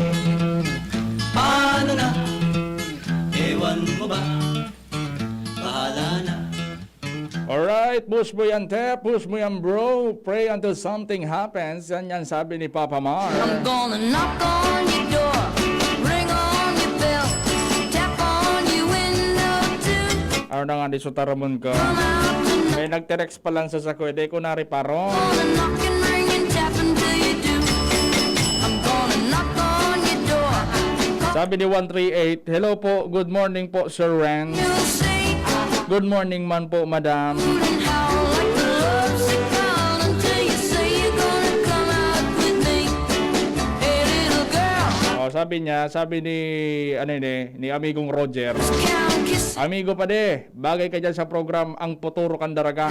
paano na? Ewan mo ba? Bahala na. Alright, push mo yan, te. Push mo yan, bro. Pray until something happens. Yan sabi ni Papa Mar. I'm gonna knock on your door, ring on your bell, tap on your window too. Ano na nga di sutaramon ko. May nagterex pa lang sa sako. Ede ko nariparo. Knock and ring and tap until you do. I'm gonna knock on your door. Sabi ni 138, hello po, good morning po, Sir Ren. Good morning man po, madam. Sabi niya, sabi ni amigong Roger. Amigo pa de, bagay ka dyan sa program Ang Puturo Kandaraga.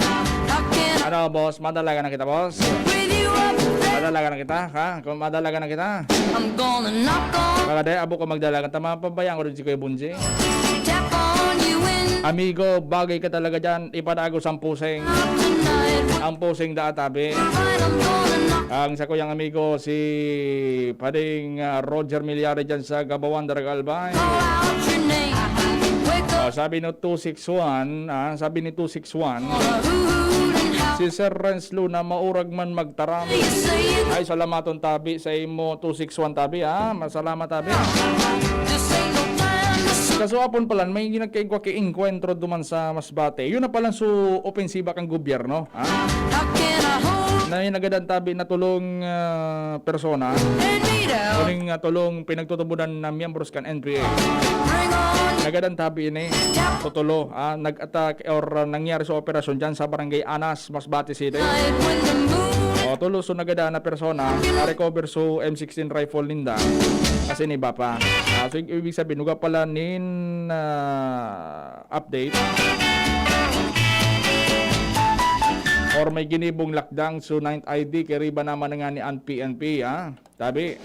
Ano boss, madalaga na kita boss? Madalaga na kita, ha? Kung madalaga na kita. Baka de, abo ko magdalaga. Tama, pabayaan ko rin si Kuya Bunji. Amigo, bagay ka talaga dyan. Ipadagos ang pusing. Ang pusing daatabi. Ang sa kuyang amigo, si Pading Roger Milyari dyan sa Gabawan, Daragalbay. Sabi ni 261, si Sir Renz Luna, maurag man magtaram. Ay, salamaton tabi sa imo 261 tabi, Masalamat tabi. Kaso apon pala, may ginagkaingkwentro duman sa Masbate. Yun na palang su opensiba kang gobyerno. Na nagadan tabi na tulong persona. Kuning tulong pinagtutubunan na miyembros kan NPA. Nagadan tabi ini. Tutulo. Nag-attack or nangyari sa operasyon dyan sa Barangay Anas, Masbate City. O, tulo so nagada na persona, na-recover so M16 rifle ninda, kasi niba pa. So, ibig sabihin, nuga pala nin update. Or may ginibong lakdang so 9th ID, kaya ba naman nga ni PNP, ha? Sabi,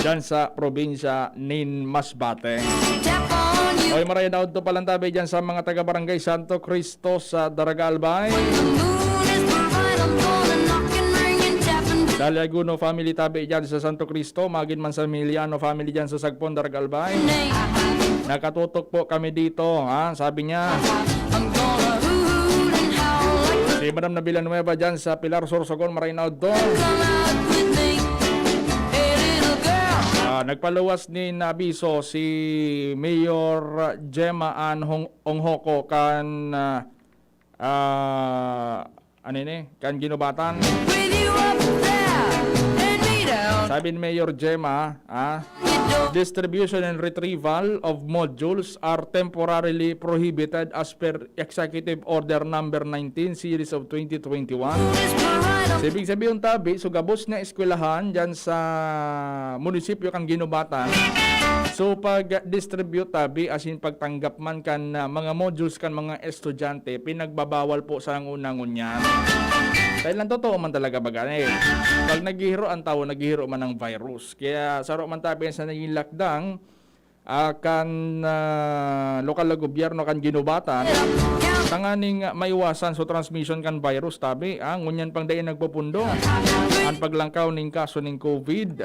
dyan sa probinsya nin Masbate. Oy, maraya daw to palang tabi dyan sa mga taga-barangay Santo Cristo sa Daraga Albay. Dalaguno family tabi dyan sa Santo Cristo, magin man sa Emiliano family dyan sa Sagpon, Daraga Albay. Nakatutok po kami dito, ha? Sabi niya. Si Madam Nabila Nueva dyan sa Pilar Sorsogon, Marinaud to. Nagpaluwas ni Nabiso si Mayor Gemma Ann Onghoko kan kan ginubatan. Sabi ni Mayor Gemma, distribution and retrieval of modules are temporarily prohibited as per Executive Order number 19 series of 2021. So, ibig sabihin tabi, so gabos na eskwelahan dyan sa munisipyo kang ginubatan. So pag-distribute tabi, as in pagtanggap man kan mga modules kan mga estudyante, pinagbabawal po sa unang unyan. Dahil lang totoo man talaga baga eh. Pag naghihiro ang tao, naghihiro man ng virus. Kaya saro man tabi sa naging lockdown, kan lokal na gobyerno kan ginubatan, tanganing maiwasan so transmission kan virus tabi, ngunyan pang dayon nagpupundo ang paglangkaw ning kaso ning COVID.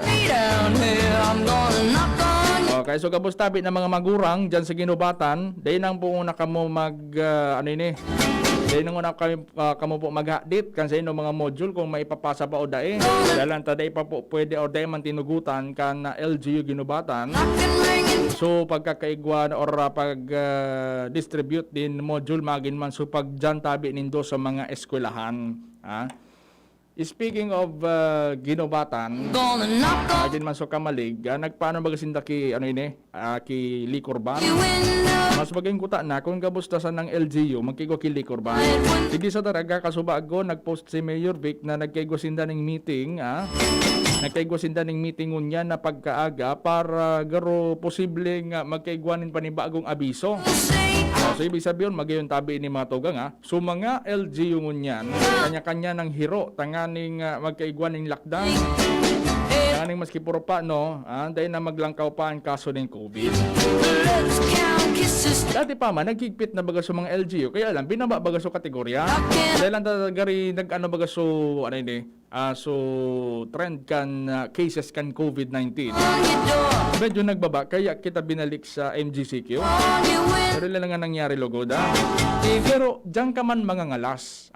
Okay, so gabos tabi ng mga magurang dyan sa ginubatan, dayon ang puna kamo mag dahil nung una kamo po mag-hadit kan sa inyo mga module kung maipapasa pa o dae. Dahil lang taday pa po pwede o dae man tinugutan kan na LGU ginubatan. So pagkakaigwan or pag-distribute din module magin man so pagdyan tabi nindo sa mga eskwelahan. Speaking of ginubatan, agin man so kamalig, nagpaano magasinda ki ki Licorban. Mas maging kuta na kung gabustasan ng LGU magkigo ki Licorban. Sige sa taraga kasubago nagpost si Mayor Vic na nagkaigosinda ng meeting, nagkaigosinda ng meeting unya na pagkaaga para garo posibleng magkaigwanin pa ni bagong abiso. So ibig sabihin magayon tabi ni mga tugang so mga LGU ngunyan kanya-kanya ng hiro tanganing magkaigwan ng lockdown. Tanganing maski puro pa dahil na maglangkaw pa ang kaso ng COVID. Dati pa man nagkigpit na baga sa mga LGU kaya alam binaba baga sa kategorya. Dahil lang tagari baga so so trend kan cases kan COVID-19. Medyo nagbaba kaya kita binalik sa MGCQ. Pero lang nga nangyari logoda. Pero diyan ka man mga ngalas,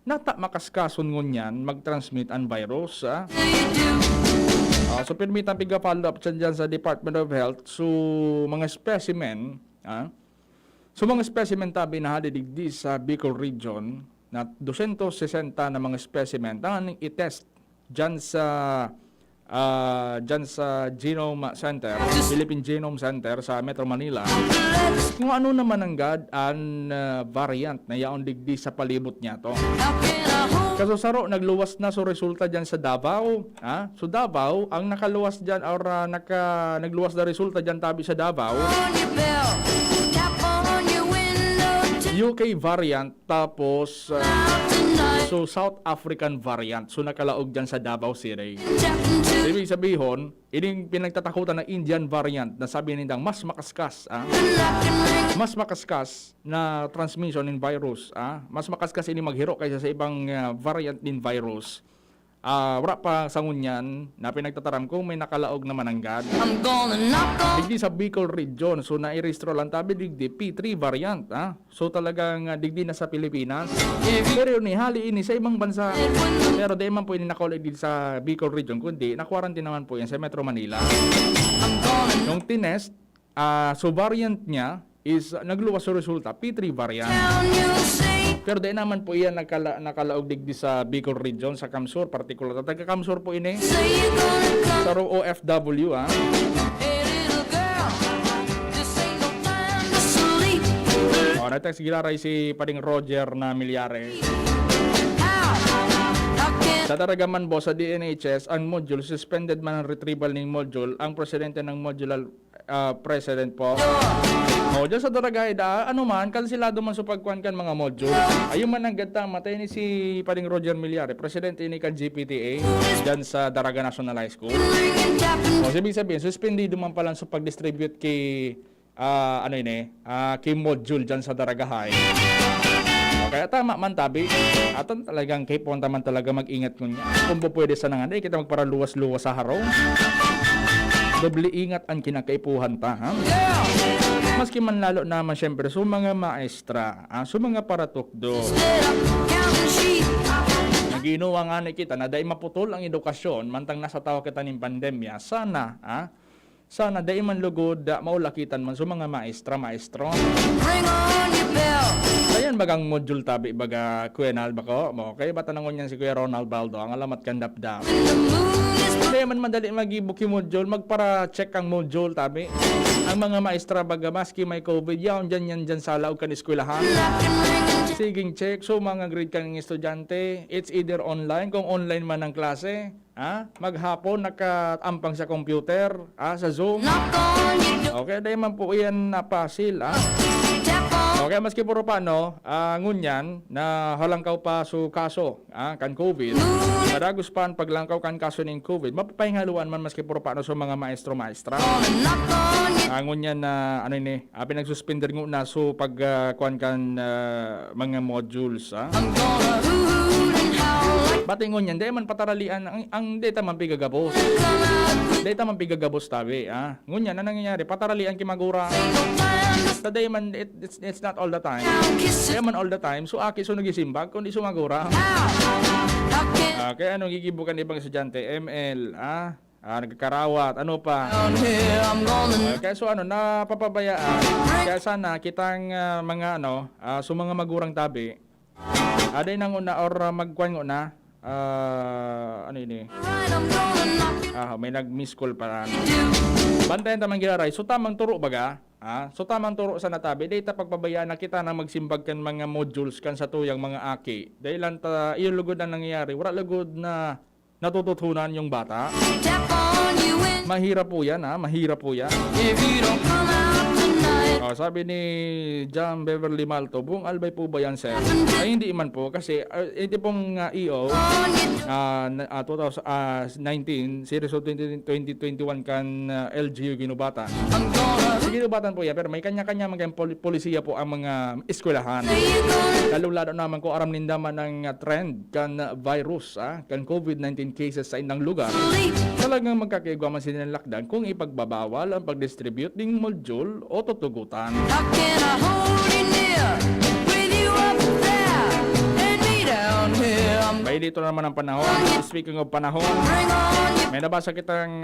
nata makaskason ngunyan mag-transmit ang virus. So permitan piga follow up dyan sa Department of Health so mga specimen, so mga specimen tabi na halidigdi sa Bicol Region na 260 na mga specimen tanganing i-test dyan sa Genome Center, Philippine Genome Center sa Metro Manila. Kung ano naman ang variant na yaon digdi sa palibot niya to. Kaso saro nagluwas na so resulta diyan sa Davao, So Davao ang nakaluwas diyan or nagluwas na resulta diyan tabi sa Davao. UK variant tapos so South African variant so nakalaog dyan sa Davao City. Ibig sabihin, ining pinagtatakutan ng Indian variant na sabi nindang mas makaskas, mas makaskas na transmission in virus, mas makaskas ini maghiro kaysa sa ibang variant din virus. Wala pa sa ngunyan na pinagtataram kung may nakalaog naman ang God. Digdi sa Bicol Region, so nairehistro lang tabi digdi P3 variant. So talagang digdi na sa Pilipinas. Pero ni hali ini sa ibang bansa. Pero di man po ini nakuha digdi sa Bicol Region, kundi na-quarantine naman po yan sa Metro Manila. Nung tinest, so variant niya is nagluwas sa resulta, P3 variant. Pero di naman po yan nakalaog digdi sa Bicol Region, sa Kamsur, particular. Taga Kamsur po ini. Sa OFW, natext gilaray si Pading Roger na Milyare. Sa daragaman bo sa DNHS, ang module, suspended man ang retrieval ng module, ang presidente ng modular president po. O, dyan sa daragay ano man, kansilado man sa pagkuhan kan mga module. Ayun man ang ganda, matay ni si Paring Roger Milyare, presidente ni kan GPTA, dyan sa Daraga National High School. O, sabihin sabihin, suspendido man pala sa pag-distribute kay, kay module dyan sa Daragahay. Kaya tama man tabi. Aton talagang kay punta man talaga mag-ingat kunya. Kung pwede sa nangan, kita magparaluwas-luwas sa haraw. Doble ingat ang kinakaipuhan ta, ha? Maski man lalo naman syempre so mga maestra, so mga paratukdo. Naginuwa nga ni kita na dahil maputol ang edukasyon mantang nasa tawa kita ng pandemya. Sana, sana dahil man lugod maulakitan man so mga maestro. Ayan bagang module tabi baga Kuya Nal bako mo kay batanangon niyan si Kuya Ronald Baldo ang alamat kan dapdap. Kaya man madali mag-ibuki module magpara check ang module tabi. Ang mga maestra baga maski may COVID yaon dyan sa laog kan eskwelahan. Siging check so mga grade kang estudyante it's either online kung online man ang klase. Maghapon nakaampang sa computer, sa Zoom. Okay, dahil man po yan napasil, Okay, maski puro paano, ngunyan na halangkaw pa su kaso, kan COVID. Padagos pan paglangkaw kan kaso ng COVID, mapapahingaluan man maski puro paano sa mga maestro-maestra. Ngunyan na pinagsuspender na so pagkuan kan mga modules, Batingon yan, dahil man pataralian ang data man pigagabos. Data man pigagabos tabi, Ngunyan, na nangyayari? Pataralian kimagura. Today man, it's not all the time. Kaya man all the time, so aki so nagisimbag, kundi sumagura. Kaya anong gigibukan ibang estudyante? ML, nagkakarawat, ano pa? Kaya so napapabayaan. Kaya sana kitang mga so mga magurang tabi, aday nang una or magkuhan na, may nag-miss call pa. Bantayan tamang gilaray. So tamang turo baga, so tamang turo sa natabi, data pagpabayaan na kita na magsimbag kan mga modules kan sa tuyang mga aki. Dahil lang iyon lugod na nangyayari, wala lugod na natututunan yung bata. Mahirap po yan, mahirap po yan. Sabi ni John Beverly Malto, buong albay po ba yan, sir? Ay, hindi man po, kasi ito pong EO 2019, series of 2021 kan LGU ginubatan. Ginubatan po yan, pero may kanya-kanya mga polisiya po ang mga eskwelahan. Lalo-lalo naman kung aram nindaman ng trend kan virus, kan COVID-19 cases sa inang lugar. Talagang magkakaigwaman sila ng lockdown kung ipagbabawal ang pag-distribute ng module o tutugutan. May dito naman ang panahon. Speaking of panahon, may nabasa kitang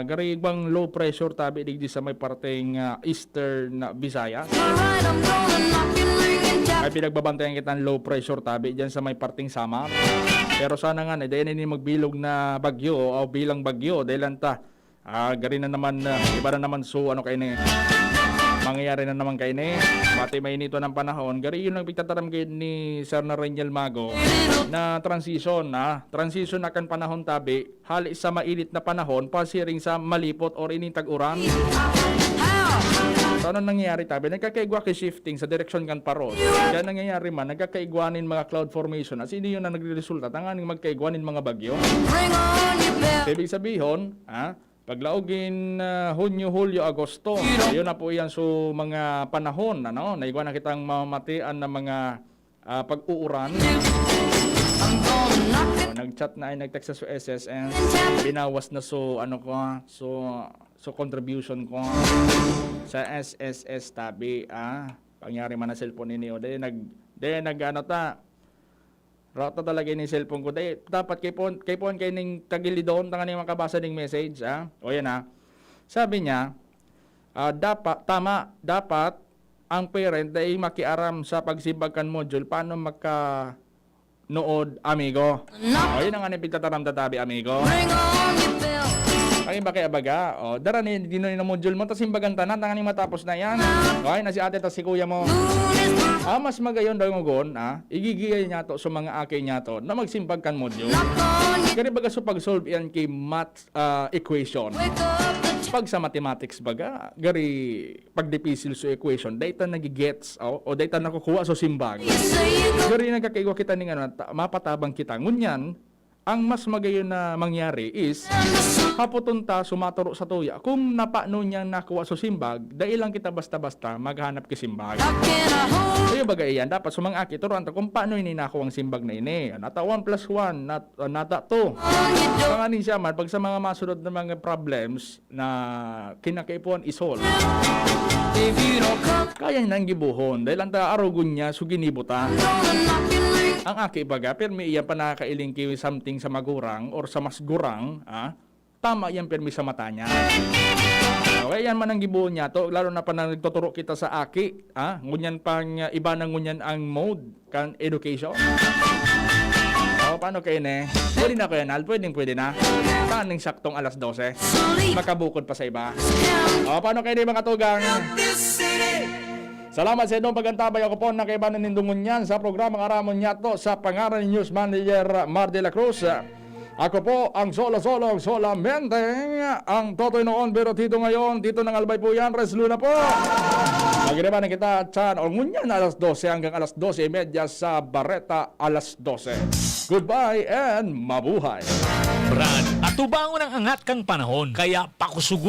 garibang low pressure tabi digdi sa may parteng eastern Visayas. May pinagbabantayan kitang low pressure tabi dyan sa may parteng Samar. Pero sana nga dahil hindi magbilog na bagyo o bilang bagyo dahil lanta gari na naman iba na naman so kayo na mangyayari na naman kayo na pati may nito ng panahon gari yun ang pagtataram kayo ni Sir Nareniel Mago na transition transition na kan panahon tabi hali sa mainit na panahon pasiring sa malipot or inintag uran. So ano nangyayari tabi? Nagkakaigwa kay shifting sa direksyon kan paros. Kaya nangyayari man, nagkakaigwanin mga cloud formation at hindi yun na nagre-resulta. Tanganing magkaigwanin mga bagyo. Ibig sabihin, paglaugin Hunyo, Hulyo, Agosto, yun na po yan so mga panahon, naigwa na kitang mamatian na mga pag-uuran. Nag-chat na ay nag-text sa SSN, binawas na so so contribution ko sa SSS tabi pangyari man na cellphone ninyo dahil rata talaga yung cellphone ko dahil dapat kay pon kay ning tagilidon tangan yung makabasa ning message o yan sabi niya dapat ang parent dahil makiaram sa pagsibagkan module paano nood amigo o yun ang anong pagtataram tatabi amigo. Ang Ay, bakit abaga? O, dara ni dino na module mo, tas imbagang tanan, tangan matapos na yan. Okay, na si ate, tas si kuya mo. Mas magayon daw ngogon, igigiyay niya to sa mga ake niya to na magsimpag kan module. Kaya baga so pag-solve yan kay math equation. Pag sa mathematics baga, gari pagdipisil sa equation, data nagigets o data nakukuha sa simbag. Gari nagkakaiwa kita ning mapatabang kita. Ngunyan, ang mas magayon na mangyari is hapotunta sumaturo sa tuya kung napano niyang nakuha sa simbag dahil lang kita basta-basta maghanap ki simbag. Kaya bagay yan dapat sumangaki turuan ta kung paano ini nakuha ang simbag na ini. Nata 1 plus 1 nata 2. Panganin siya man pag sa mga masunod na mga problems na kinakaipuan isol. Kaya nang gibuhon dahil ang arugon niya suginibuta. Ang aki baga, permi iyan pa nakakailing kiwi something sa magurang or sa mas gurang, tama yan permi sa mata niya. Okay, yan man ang gibuo niya to, lalo na pa na nagtuturo kita sa aki, ngunyan pang iba na ngunyan ang mode kan education. Paano kayo ne? Pwede na kayo nal? Pwede na. Taning saktong alas 12. Makabukod pa sa iba. Paano kayo ne mga tugang? Salamat sa inyong pagantabay. Ako po nakaibanan nindungon yan sa programang Aramon Nyato sa pangalan ni News Manager Mar de la Cruz. Ako po ang solo-solo, solamente ang Totoy noon, pero dito ngayon, dito ng Albay po yan, Res Luna po. Maginaman kita chan o ngunyan alas 12 hanggang alas 12:30 sa Barreta alas 12. Goodbye and mabuhay. Brad, atubangon ang angat kang panahon, kaya pakusugun